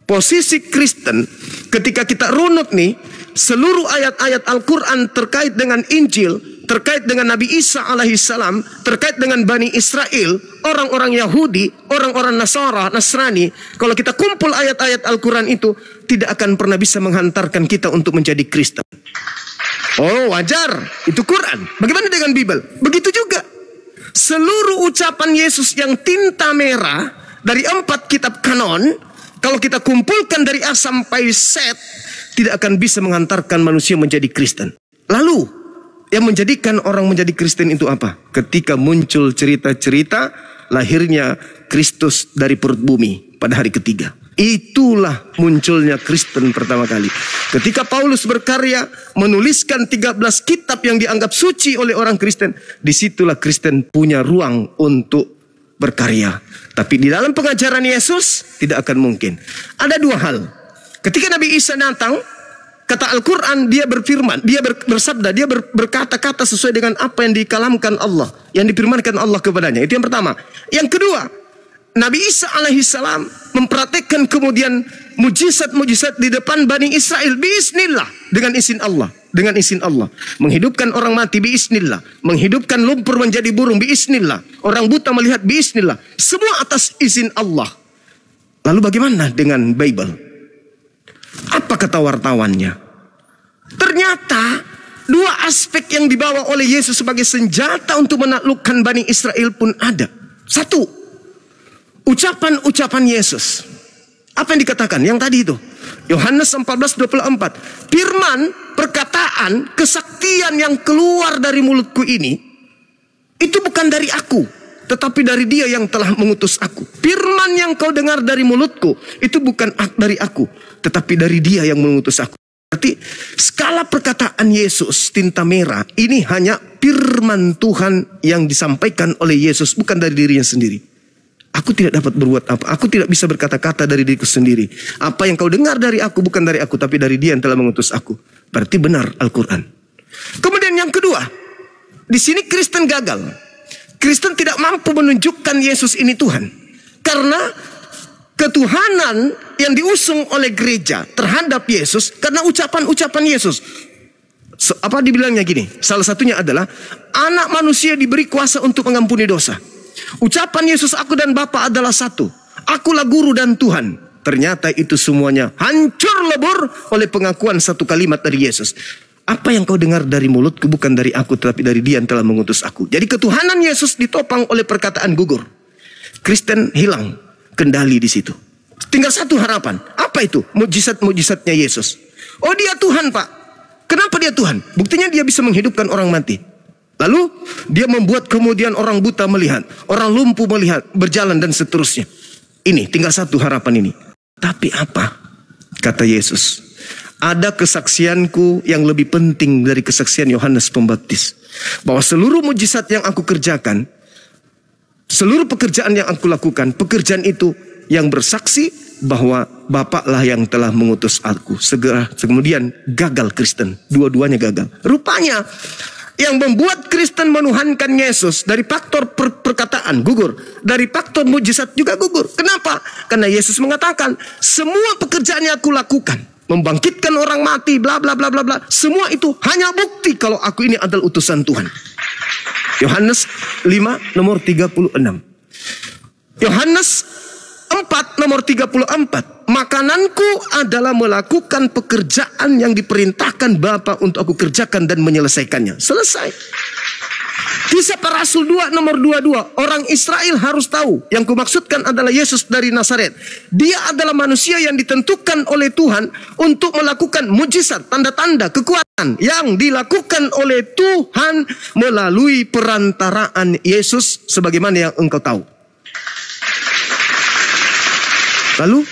Posisi Kristen ketika kita runut nih, seluruh ayat-ayat Al-Quran terkait dengan Injil, terkait dengan Nabi Isa alaihissalam, terkait dengan Bani Israel, orang-orang Yahudi, orang-orang Nasrani, kalau kita kumpul ayat-ayat Al-Quran itu, tidak akan pernah bisa menghantarkan kita untuk menjadi Kristen. Oh, wajar, itu Quran. Bagaimana dengan Bible? Begitu juga. Seluruh ucapan Yesus yang tinta merah dari 4 kitab kanon, kalau kita kumpulkan dari A sampai Z, tidak akan bisa menghantarkan manusia menjadi Kristen. Lalu, yang menjadikan orang menjadi Kristen itu apa? Ketika muncul cerita-cerita lahirnya Kristus dari perut bumi pada hari ketiga. Itulah munculnya Kristen pertama kali. Ketika Paulus berkarya menuliskan 13 kitab yang dianggap suci oleh orang Kristen, disitulah Kristen punya ruang untuk berkarya. Tapi di dalam pengajaran Yesus tidak akan mungkin. Ada 2 hal. Ketika Nabi Isa datang, kata Al-Quran, dia berfirman, dia bersabda, dia berkata-kata sesuai dengan apa yang dikalamkan Allah, yang difirmankan Allah kepadanya. Itu yang pertama. Yang kedua, Nabi Isa alaihissalam mempraktekkan kemudian mujizat-mujizat di depan Bani Israel biiznillah, dengan izin Allah, dengan izin Allah. Menghidupkan orang mati biiznillah, menghidupkan lumpur menjadi burung biiznillah, orang buta melihat biiznillah, semua atas izin Allah. Lalu bagaimana dengan Bible? Apa kata wartawannya? Ternyata 2 aspek yang dibawa oleh Yesus sebagai senjata untuk menaklukkan Bani Israel pun ada. 1, ucapan-ucapan Yesus. Apa yang dikatakan? Yang tadi itu. Yohanes 14:24. Firman, perkataan, kesaktian yang keluar dari mulutku ini, itu bukan dari aku, tetapi dari Dia yang telah mengutus aku. Firman yang kau dengar dari mulutku, itu bukan dari aku, tetapi dari Dia yang mengutus aku. Berarti skala perkataan Yesus tinta merah ini hanya firman Tuhan yang disampaikan oleh Yesus, bukan dari dirinya sendiri. Aku tidak dapat berbuat apa. Aku tidak bisa berkata-kata dari diriku sendiri. Apa yang kau dengar dari aku bukan dari aku, tapi dari Dia yang telah mengutus aku. Berarti benar Al-Quran. Kemudian yang kedua, di sini Kristen gagal. Kristen tidak mampu menunjukkan Yesus ini Tuhan. Karena ketuhanan yang diusung oleh gereja terhadap Yesus karena ucapan-ucapan Yesus. Apa dibilangnya gini? Salah satunya adalah anak manusia diberi kuasa untuk mengampuni dosa. Ucapan Yesus, aku dan Bapa adalah satu. Akulah guru dan Tuhan. Ternyata itu semuanya hancur lebur oleh pengakuan satu kalimat dari Yesus. Apa yang kau dengar dari mulutku bukan dari aku, tetapi dari Dia yang telah mengutus aku. Jadi ketuhanan Yesus ditopang oleh perkataan gugur. Kristen hilang kendali di situ. Tinggal satu harapan. Apa itu? Mujizat-mujizatnya Yesus. Oh, Dia Tuhan, Pak. Kenapa Dia Tuhan? Buktinya Dia bisa menghidupkan orang mati. Lalu Dia membuat kemudian orang buta melihat, orang lumpuh melihat, berjalan dan seterusnya. Ini tinggal satu harapan ini. Tapi apa? Kata Yesus, ada kesaksianku yang lebih penting dari kesaksian Yohanes Pembaptis. Bahwa seluruh mujizat yang aku kerjakan, seluruh pekerjaan yang aku lakukan, pekerjaan itu yang bersaksi bahwa Bapaklah yang telah mengutus aku. Kemudian gagal Kristen, dua-duanya gagal. Rupanya yang membuat Kristen menuhankan Yesus dari faktor perkataan gugur, dari faktor mujizat juga gugur. Kenapa? Karena Yesus mengatakan semua pekerjaan yang aku lakukan, membangkitkan orang mati, bla bla bla bla bla, semua itu hanya bukti kalau aku ini adalah utusan Tuhan. Yohanes 5 nomor 36. Yohanes 4 nomor 34. Makananku adalah melakukan pekerjaan yang diperintahkan Bapa untuk aku kerjakan dan menyelesaikannya. Selesai. Kisah para Rasul 2 nomor 22. Orang Israel harus tahu. Yang kumaksudkan adalah Yesus dari Nazaret. Dia adalah manusia yang ditentukan oleh Tuhan untuk melakukan mujizat, tanda-tanda, kekuatan yang dilakukan oleh Tuhan melalui perantaraan Yesus sebagaimana yang engkau tahu. Lalu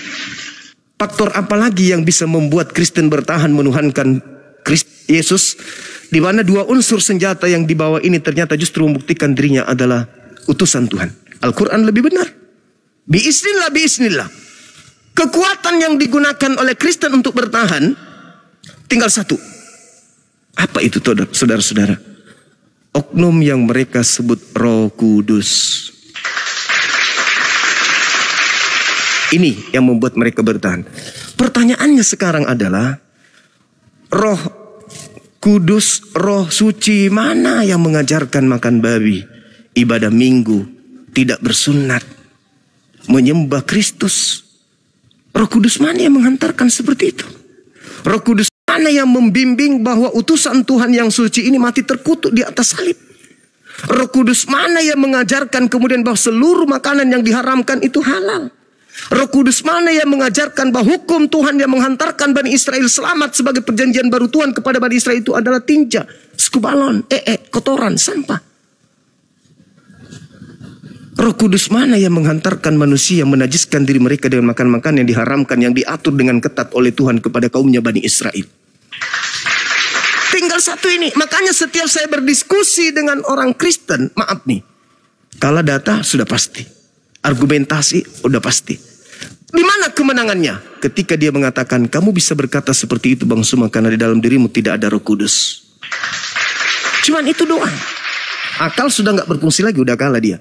faktor apa lagi yang bisa membuat Kristen bertahan menuhankan Yesus, di mana 2 unsur senjata yang dibawa ini ternyata justru membuktikan dirinya adalah utusan Tuhan. Al-Quran lebih benar. Biiznillah, biiznillah. Kekuatan yang digunakan oleh Kristen untuk bertahan tinggal satu. Apa itu saudara-saudara? Oknum yang mereka sebut Roh Kudus. Ini yang membuat mereka bertahan. Pertanyaannya sekarang adalah, Roh Kudus, Roh Suci mana yang mengajarkan makan babi, ibadah minggu, tidak bersunat, menyembah Kristus? Roh Kudus mana yang menghantarkan seperti itu? Roh Kudus mana yang membimbing bahwa utusan Tuhan yang suci ini mati terkutuk di atas salib? Roh Kudus mana yang mengajarkan kemudian bahwa seluruh makanan yang diharamkan itu halal? Roh Kudus mana yang mengajarkan bahwa hukum Tuhan yang menghantarkan Bani Israel selamat sebagai perjanjian baru Tuhan kepada Bani Israel itu adalah tinja, skubalon, kotoran, sampah? Roh Kudus mana yang menghantarkan manusia menajiskan diri mereka dengan makan makanan yang diharamkan, yang diatur dengan ketat oleh Tuhan kepada kaumnya Bani Israel? Tinggal satu ini. Makanya setiap saya berdiskusi dengan orang Kristen, maaf nih, kalah data sudah pasti, argumentasi udah pasti. Di mana kemenangannya? Ketika dia mengatakan, kamu bisa berkata seperti itu Bang Suma karena di dalam dirimu tidak ada Roh Kudus. Cuman itu doang. Akal sudah nggak berfungsi lagi, udah kalah dia.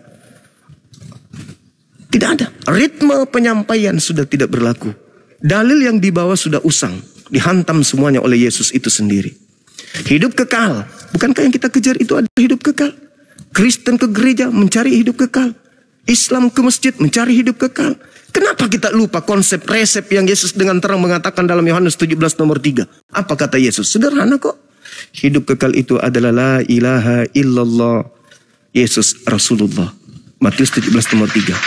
Tidak ada. Ritme penyampaian sudah tidak berlaku. Dalil yang dibawa sudah usang, dihantam semuanya oleh Yesus itu sendiri. Hidup kekal, bukankah yang kita kejar itu adalah hidup kekal? Kristen ke gereja mencari hidup kekal, Islam ke masjid mencari hidup kekal. Kenapa kita lupa konsep resep yang Yesus dengan terang mengatakan dalam Yohanes 17 nomor 3? Apa kata Yesus? Sederhana kok. Hidup kekal itu adalah la ilaha illallah Yesus Rasulullah. Matius 17 nomor 3.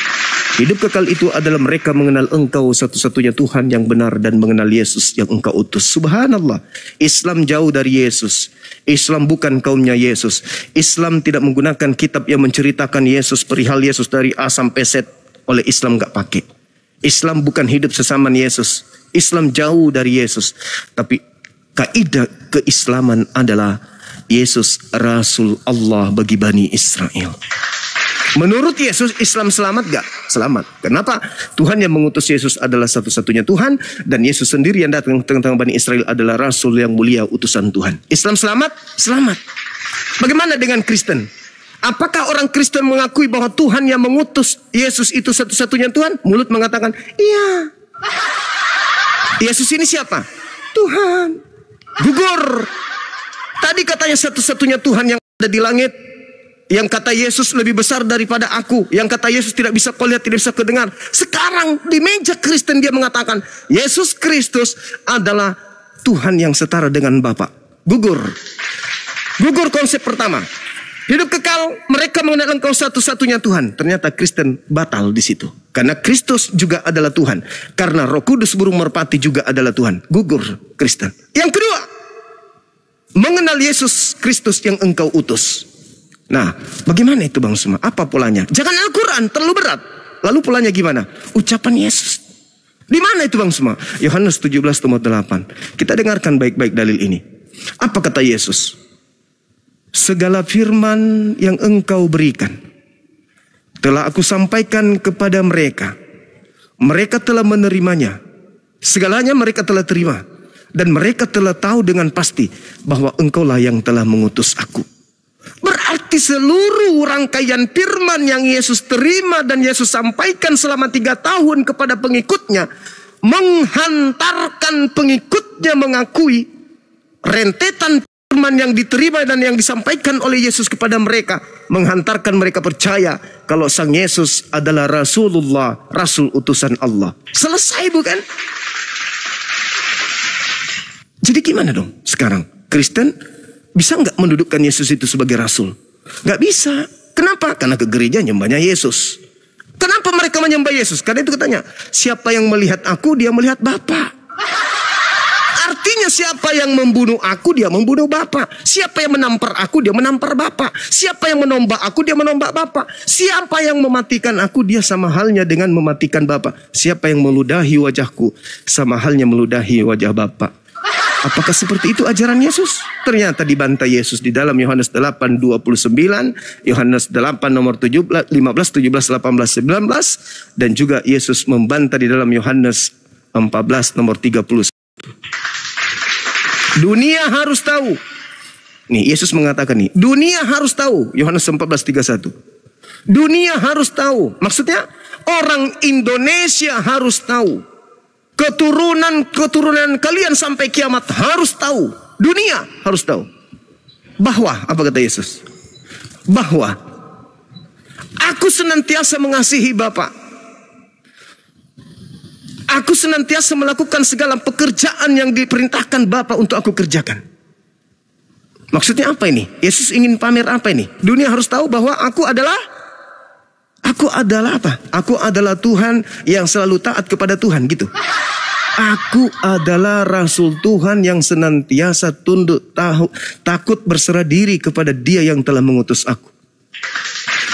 Hidup kekal itu adalah mereka mengenal Engkau satu-satunya Tuhan yang benar dan mengenal Yesus yang Engkau utus. Subhanallah. Islam jauh dari Yesus. Islam bukan kaumnya Yesus. Islam tidak menggunakan kitab yang menceritakan Yesus, perihal Yesus dari A sampai Z. Oleh Islam gak pakai. Islam bukan hidup sesama Yesus. Islam jauh dari Yesus. Tapi kaidah keislaman adalah Yesus Rasul Allah bagi Bani Israel. Menurut Yesus, Islam selamat gak? Selamat. Kenapa? Tuhan yang mengutus Yesus adalah satu-satunya Tuhan. Dan Yesus sendiri yang datang ke tengah-tengah Bani Israel adalah Rasul yang mulia, utusan Tuhan. Islam selamat? Selamat. Bagaimana dengan Kristen? Apakah orang Kristen mengakui bahwa Tuhan yang mengutus Yesus itu satu-satunya Tuhan? Mulut mengatakan, iya. Yesus ini siapa? Tuhan. Gugur. Tadi katanya satu-satunya Tuhan yang ada di langit. Yang kata Yesus lebih besar daripada aku. Yang kata Yesus tidak bisa kau lihat, tidak bisa kau dengar. Sekarang di meja Kristen dia mengatakan Yesus Kristus adalah Tuhan yang setara dengan Bapa. Gugur. Gugur konsep pertama. Hidup kekal, mereka mengenal Engkau satu-satunya Tuhan. Ternyata Kristen batal di situ. Karena Kristus juga adalah Tuhan. Karena Roh Kudus burung merpati juga adalah Tuhan. Gugur Kristen. Yang kedua, mengenal Yesus Kristus yang Engkau utus. Nah, bagaimana itu Bang Suma? Apa polanya? Jangan Al-Quran, terlalu berat. Lalu polanya gimana? Ucapan Yesus. Di mana itu Bang Suma? Yohanes 17 nomor 8. Kita dengarkan baik-baik dalil ini. Apa kata Yesus? Segala firman yang Engkau berikan telah Aku sampaikan kepada mereka. Mereka telah menerimanya. Segalanya mereka telah terima. Dan mereka telah tahu dengan pasti bahwa Engkaulah yang telah mengutus Aku. Berarti seluruh rangkaian firman yang Yesus terima dan Yesus sampaikan selama 3 tahun kepada pengikutnya, menghantarkan pengikutnya mengakui rentetan firman yang diterima dan yang disampaikan oleh Yesus kepada mereka, menghantarkan mereka percaya kalau Sang Yesus adalah Rasulullah, Rasul utusan Allah. Selesai bukan? Jadi gimana dong sekarang? Kristen bisa nggak mendudukkan Yesus itu sebagai Rasul? Nggak bisa. Kenapa? Karena ke gereja nyembahnya Yesus. Kenapa mereka menyembah Yesus? Karena itu katanya, siapa yang melihat Aku, dia melihat Bapa. Artinya siapa yang membunuh Aku, dia membunuh Bapa. Siapa yang menampar Aku, dia menampar Bapa. Siapa yang menombak Aku, dia menombak Bapa. Siapa yang mematikan Aku, dia sama halnya dengan mematikan Bapa. Siapa yang meludahi wajahku, sama halnya meludahi wajah Bapa. Apakah seperti itu ajaran Yesus? Ternyata dibantai Yesus di dalam Yohanes 8:29, Yohanes 8 nomor 17, 15, 17, 18, 19, dan juga Yesus membantah di dalam Yohanes 14 nomor 30. Dunia harus tahu. Nih Yesus mengatakan nih, dunia harus tahu. Yohanes 14:31. Dunia harus tahu. Maksudnya orang Indonesia harus tahu keturunan kalian sampai kiamat harus tahu, dunia harus tahu bahwa, apa kata Yesus? Bahwa aku senantiasa mengasihi Bapa. Aku senantiasa melakukan segala pekerjaan yang diperintahkan Bapa untuk aku kerjakan. Maksudnya apa ini? Yesus ingin pamer apa ini? Dunia harus tahu bahwa aku adalah apa? Aku adalah Tuhan yang selalu taat kepada Tuhan, gitu. Aku adalah Rasul Tuhan yang senantiasa tunduk takut berserah diri kepada Dia yang telah mengutus aku.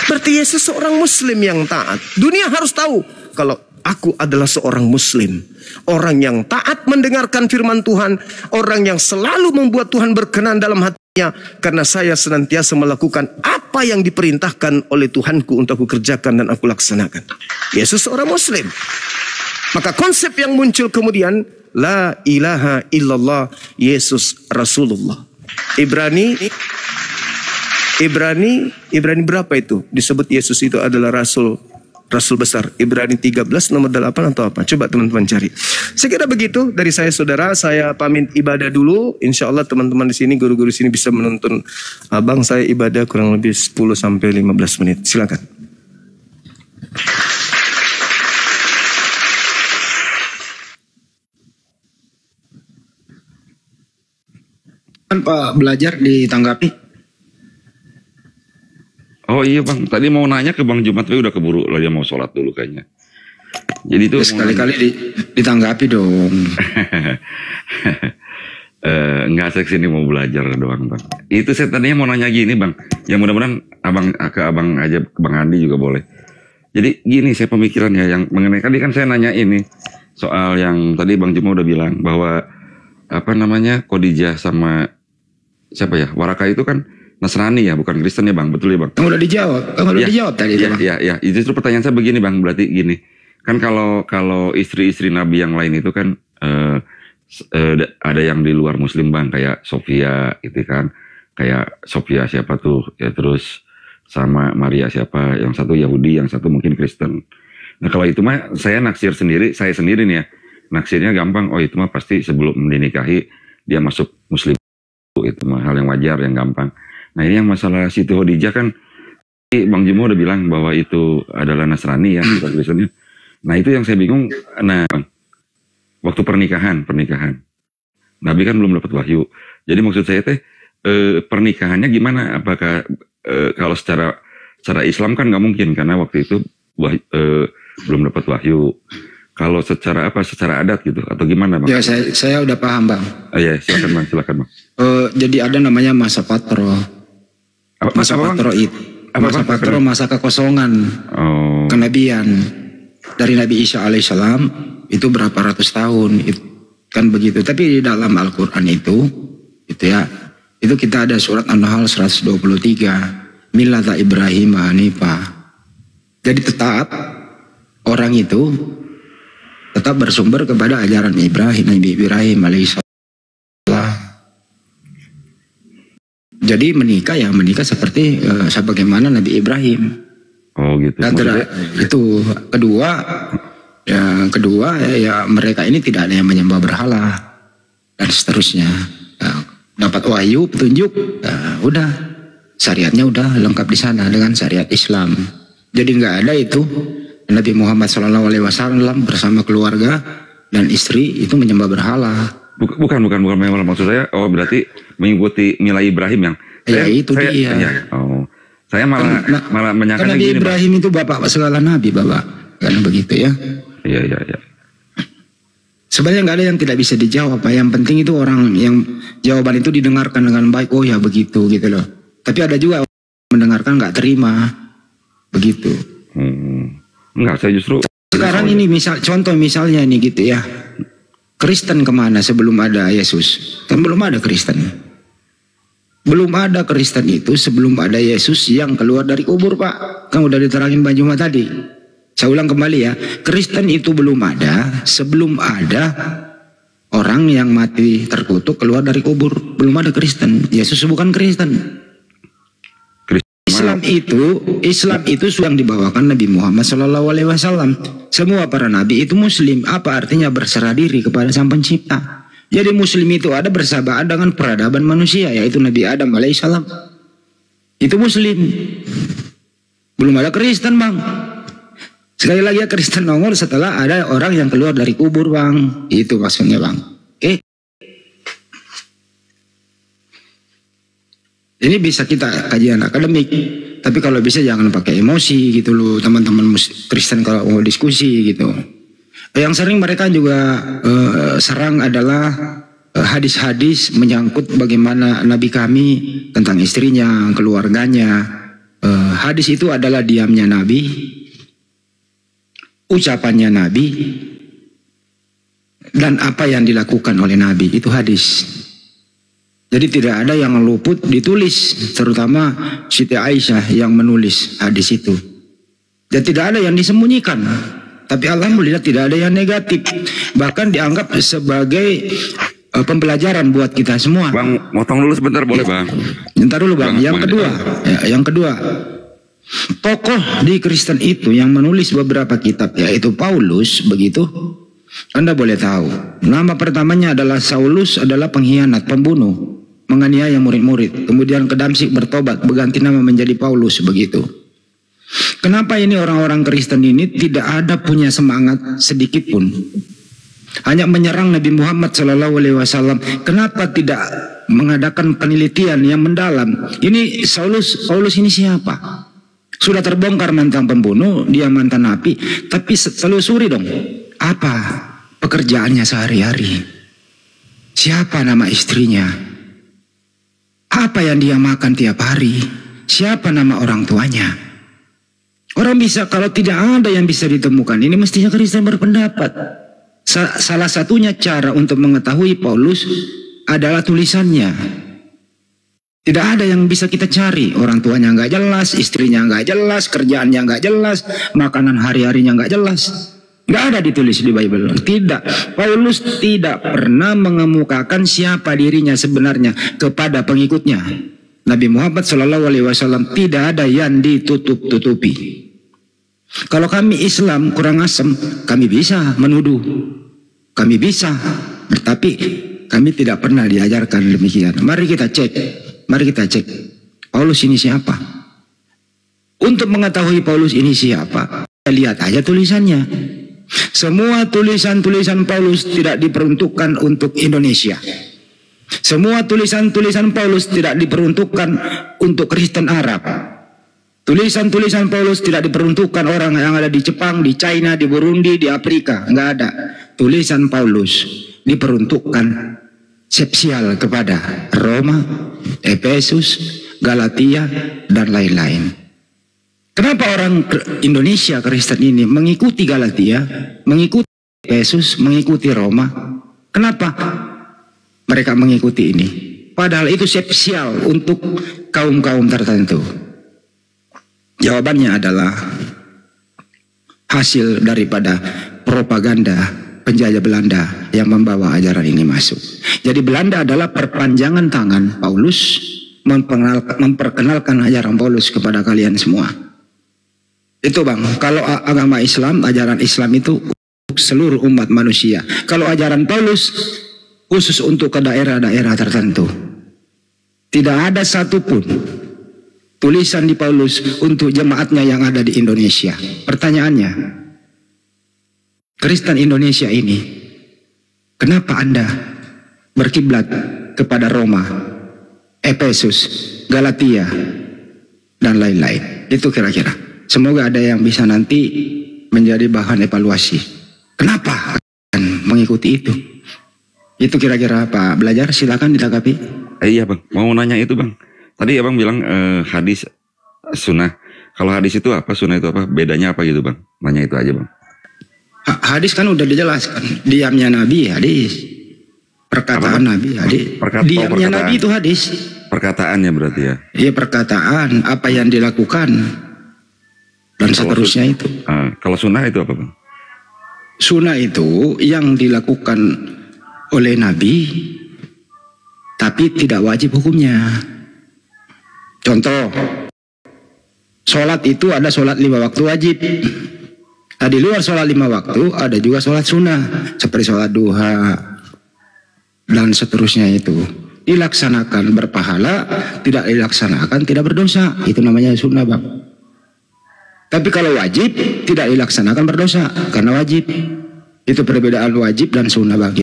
Berarti Yesus seorang Muslim yang taat. Dunia harus tahu kalau aku adalah seorang Muslim. Orang yang taat mendengarkan firman Tuhan. Orang yang selalu membuat Tuhan berkenan dalam hatinya. Karena saya senantiasa melakukan apa yang diperintahkan oleh Tuhanku untuk aku kerjakan dan aku laksanakan. Yesus seorang Muslim. Maka konsep yang muncul kemudian, la ilaha illallah, Yesus Rasulullah. Ibrani berapa itu? Disebut Yesus itu adalah Rasul besar. Ibrani 13 nomor 8 atau apa? Coba teman-teman cari. Saya kira begitu dari saya, saudara. Saya pamit ibadah dulu. Insya Allah teman-teman di sini, guru-guru sini bisa menuntun abang saya ibadah kurang lebih 10 sampai 15 menit. Silakan. Kan Pak belajar ditanggapi. Oh iya Bang, tadi mau nanya ke Bang Jumat, tapi udah keburu lah, dia mau sholat dulu kayaknya. Jadi itu sekali-kali ditanggapi dong. Enggak, saya kesini mau belajar doang Bang. Itu saya tadinya mau nanya gini Bang, yang mudah-mudahan abang aja, ke Bang Andi juga boleh. Jadi gini saya pemikirannya, yang mengenai tadi kan saya nanya ini soal yang tadi Bang Juma udah bilang bahwa apa namanya Khadijah sama siapa ya, Waraka itu kan Nasrani ya, bukan Kristen ya Bang, betul ya Bang? Udah dijawab, dijawab tadi ya, Bang. Ya, justru pertanyaan saya begini Bang, berarti gini, kan kalau istri-istri Nabi yang lain itu kan ada yang di luar Muslim Bang, kayak Sofia gitu kan, kayak Sofia siapa tuh, ya terus sama Maria siapa, yang satu Yahudi, yang satu mungkin Kristen. Nah kalau itu mah saya naksir sendiri, saya sendiri nih ya, naksirnya gampang, oh itu mah pasti sebelum dinikahi dia masuk Muslim, itu mah hal yang wajar, yang gampang. Nah ini yang masalah Siti Khadijah kan, Bang Jimo udah bilang bahwa itu adalah Nasrani ya, bukan Kristennya. Nah itu yang saya bingung. Nah waktu pernikahan, Nabi kan belum dapat wahyu. Jadi maksud saya pernikahannya gimana? Apakah kalau secara Islam kan nggak mungkin, karena waktu itu belum dapat wahyu. Kalau secara adat gitu atau gimana Bang? Ya saya udah paham Bang. Iya silakan Bang. Jadi ada namanya masa patro. Masa patro masa kekosongan kenabian dari Nabi Isa alaihissalam itu berapa ratus tahun itu, kan begitu. Tapi di dalam Al-Quran itu ya, itu kita ada surat An-Nahl 123, Millata Ibrahim Hanifah. Jadi tetap orang itu tetap bersumber kepada ajaran Nabi Ibrahim alaihissalam. Jadi menikah seperti sebagaimana Nabi Ibrahim. Oh gitu. Itu kedua ya mereka ini tidak ada yang menyembah berhala dan seterusnya. Dapat wahyu, petunjuk, udah syariatnya udah lengkap di sana dengan syariat Islam. Jadi nggak ada itu Nabi Muhammad SAW bersama keluarga dan istri itu menyembah berhala. Bukan memang maksud saya. Oh berarti mengikuti nilai Ibrahim yang. Dia. Saya malah menyangka Nabi gini, Ibrahim itu bapak segala nabi bapak, kan begitu ya. Iya. Sebenarnya nggak ada yang tidak bisa dijawab. Yang penting itu orang yang jawaban itu didengarkan dengan baik. Oh ya begitu gitu loh. Tapi ada juga orang mendengarkan nggak terima begitu. Enggak, saya justru sekarang ini contoh misalnya ini gitu ya. Kristen kemana sebelum ada Yesus? Kan belum ada Kristen. Belum ada Kristen itu sebelum ada Yesus yang keluar dari kubur Pak. Kan udah diterangin Bang Juma tadi. Saya ulang kembali ya. Kristen itu belum ada sebelum ada orang yang mati terkutuk keluar dari kubur. Belum ada Kristen. Yesus bukan Kristen. Islam itu sudah dibawakan Nabi Muhammad SAW. Semua para nabi itu Muslim. Apa artinya berserah diri kepada Sang Pencipta? Jadi Muslim itu ada bersahabat dengan peradaban manusia, yaitu Nabi Adam alaihissalam. Itu Muslim. Belum ada Kristen, Bang. Sekali lagi ya, Kristen nongol setelah ada orang yang keluar dari kubur, Bang. Itu maksudnya, Bang. Oke. Ini bisa kita kajian akademik, tapi kalau bisa jangan pakai emosi gitu loh, teman-teman Kristen kalau mau diskusi gitu. Yang sering mereka juga serang adalah hadis-hadis menyangkut bagaimana Nabi kami tentang istrinya, keluarganya. Hadis itu adalah diamnya Nabi, ucapannya Nabi, dan apa yang dilakukan oleh Nabi, itu hadis. Jadi tidak ada yang luput ditulis, terutama Siti Aisyah yang menulis hadis itu. Dan tidak ada yang disembunyikan. Tapi alhamdulillah tidak ada yang negatif. Bahkan dianggap sebagai pembelajaran buat kita semua. Bang, motong dulu sebentar boleh, Bang? Bentar dulu, Bang. Yang kedua, tokoh di Kristen itu yang menulis beberapa kitab, yaitu Paulus, begitu. Anda boleh tahu. Nama pertamanya adalah Saulus, adalah pengkhianat, pembunuh, menganiaya murid-murid. Kemudian ke Damsyik bertobat, berganti nama menjadi Paulus, begitu. Kenapa ini orang-orang Kristen ini tidak ada punya semangat sedikit pun, hanya menyerang Nabi Muhammad SAW? Kenapa tidak mengadakan penelitian yang mendalam? Ini Paulus ini siapa? Sudah terbongkar mantan pembunuh, dia mantan nabi, tapi telusuri dong. Apa pekerjaannya sehari-hari? Siapa nama istrinya? Apa yang dia makan tiap hari? Siapa nama orang tuanya? Orang bisa, kalau tidak ada yang bisa ditemukan, ini mestinya Kristen berpendapat. Salah satunya cara untuk mengetahui Paulus adalah tulisannya. Tidak ada yang bisa kita cari. Orang tuanya nggak jelas, istrinya nggak jelas, kerjaannya nggak jelas, makanan hari-harinya nggak jelas. Nggak ada ditulis di Bible. Tidak. Paulus tidak pernah mengemukakan siapa dirinya sebenarnya kepada pengikutnya. Nabi Muhammad SAW tidak ada yang ditutup-tutupi. Kalau kami Islam kurang asam, kami bisa menuduh, kami bisa, tetapi kami tidak pernah diajarkan demikian. Mari kita cek, Paulus ini siapa? Untuk mengetahui Paulus ini siapa, lihat aja tulisannya. Semua tulisan-tulisan Paulus tidak diperuntukkan untuk Indonesia. Semua tulisan-tulisan Paulus tidak diperuntukkan untuk Kristen Arab. Tulisan-tulisan Paulus tidak diperuntukkan orang yang ada di Jepang, di China, di Burundi, di Afrika. Enggak ada. Tulisan Paulus diperuntukkan spesial kepada Roma, Efesus, Galatia, dan lain-lain. Kenapa orang Indonesia Kristen ini mengikuti Galatia, mengikuti Efesus, mengikuti Roma? Kenapa mereka mengikuti ini? Padahal itu spesial untuk kaum-kaum tertentu. Jawabannya adalah hasil daripada propaganda penjajah Belanda yang membawa ajaran ini masuk. Jadi Belanda adalah perpanjangan tangan Paulus memperkenalkan ajaran Paulus kepada kalian semua. Itu Bang, kalau agama Islam, ajaran Islam itu untuk seluruh umat manusia. Kalau ajaran Paulus khusus untuk ke daerah-daerah tertentu. Tidak ada satupun tulisan di Paulus untuk jemaatnya yang ada di Indonesia. Pertanyaannya, Kristen Indonesia ini, kenapa Anda berkiblat kepada Roma, Efesus, Galatia, dan lain-lain? Itu kira-kira. Semoga ada yang bisa nanti menjadi bahan evaluasi. Kenapa mengikuti itu? Itu kira-kira Pak Belajar, silakan ditanggapi. Iya Bang, mau nanya itu Bang. Tadi Abang bilang hadis sunnah. Kalau hadis itu apa, sunnah itu apa? Bedanya apa gitu Bang? Nanya itu aja Bang. Hadis kan udah dijelaskan. Diamnya Nabi hadis. Perkataan apa, Nabi hadis. Diamnya Nabi itu hadis. Perkataannya berarti ya? Iya perkataan, apa yang dilakukan. Dan seterusnya itu. Kalau sunnah itu apa Bang? Sunnah itu yang dilakukan oleh Nabi, tapi tidak wajib hukumnya. Contoh, sholat itu ada sholat 5 waktu wajib. Nah, di luar sholat 5 waktu ada juga sholat sunnah seperti sholat duha dan seterusnya itu. Dilaksanakan berpahala, tidak dilaksanakan tidak berdosa. Itu namanya sunnah, Bang. Tapi kalau wajib tidak dilaksanakan berdosa karena wajib. Itu perbedaan wajib dan sunnah, Bang.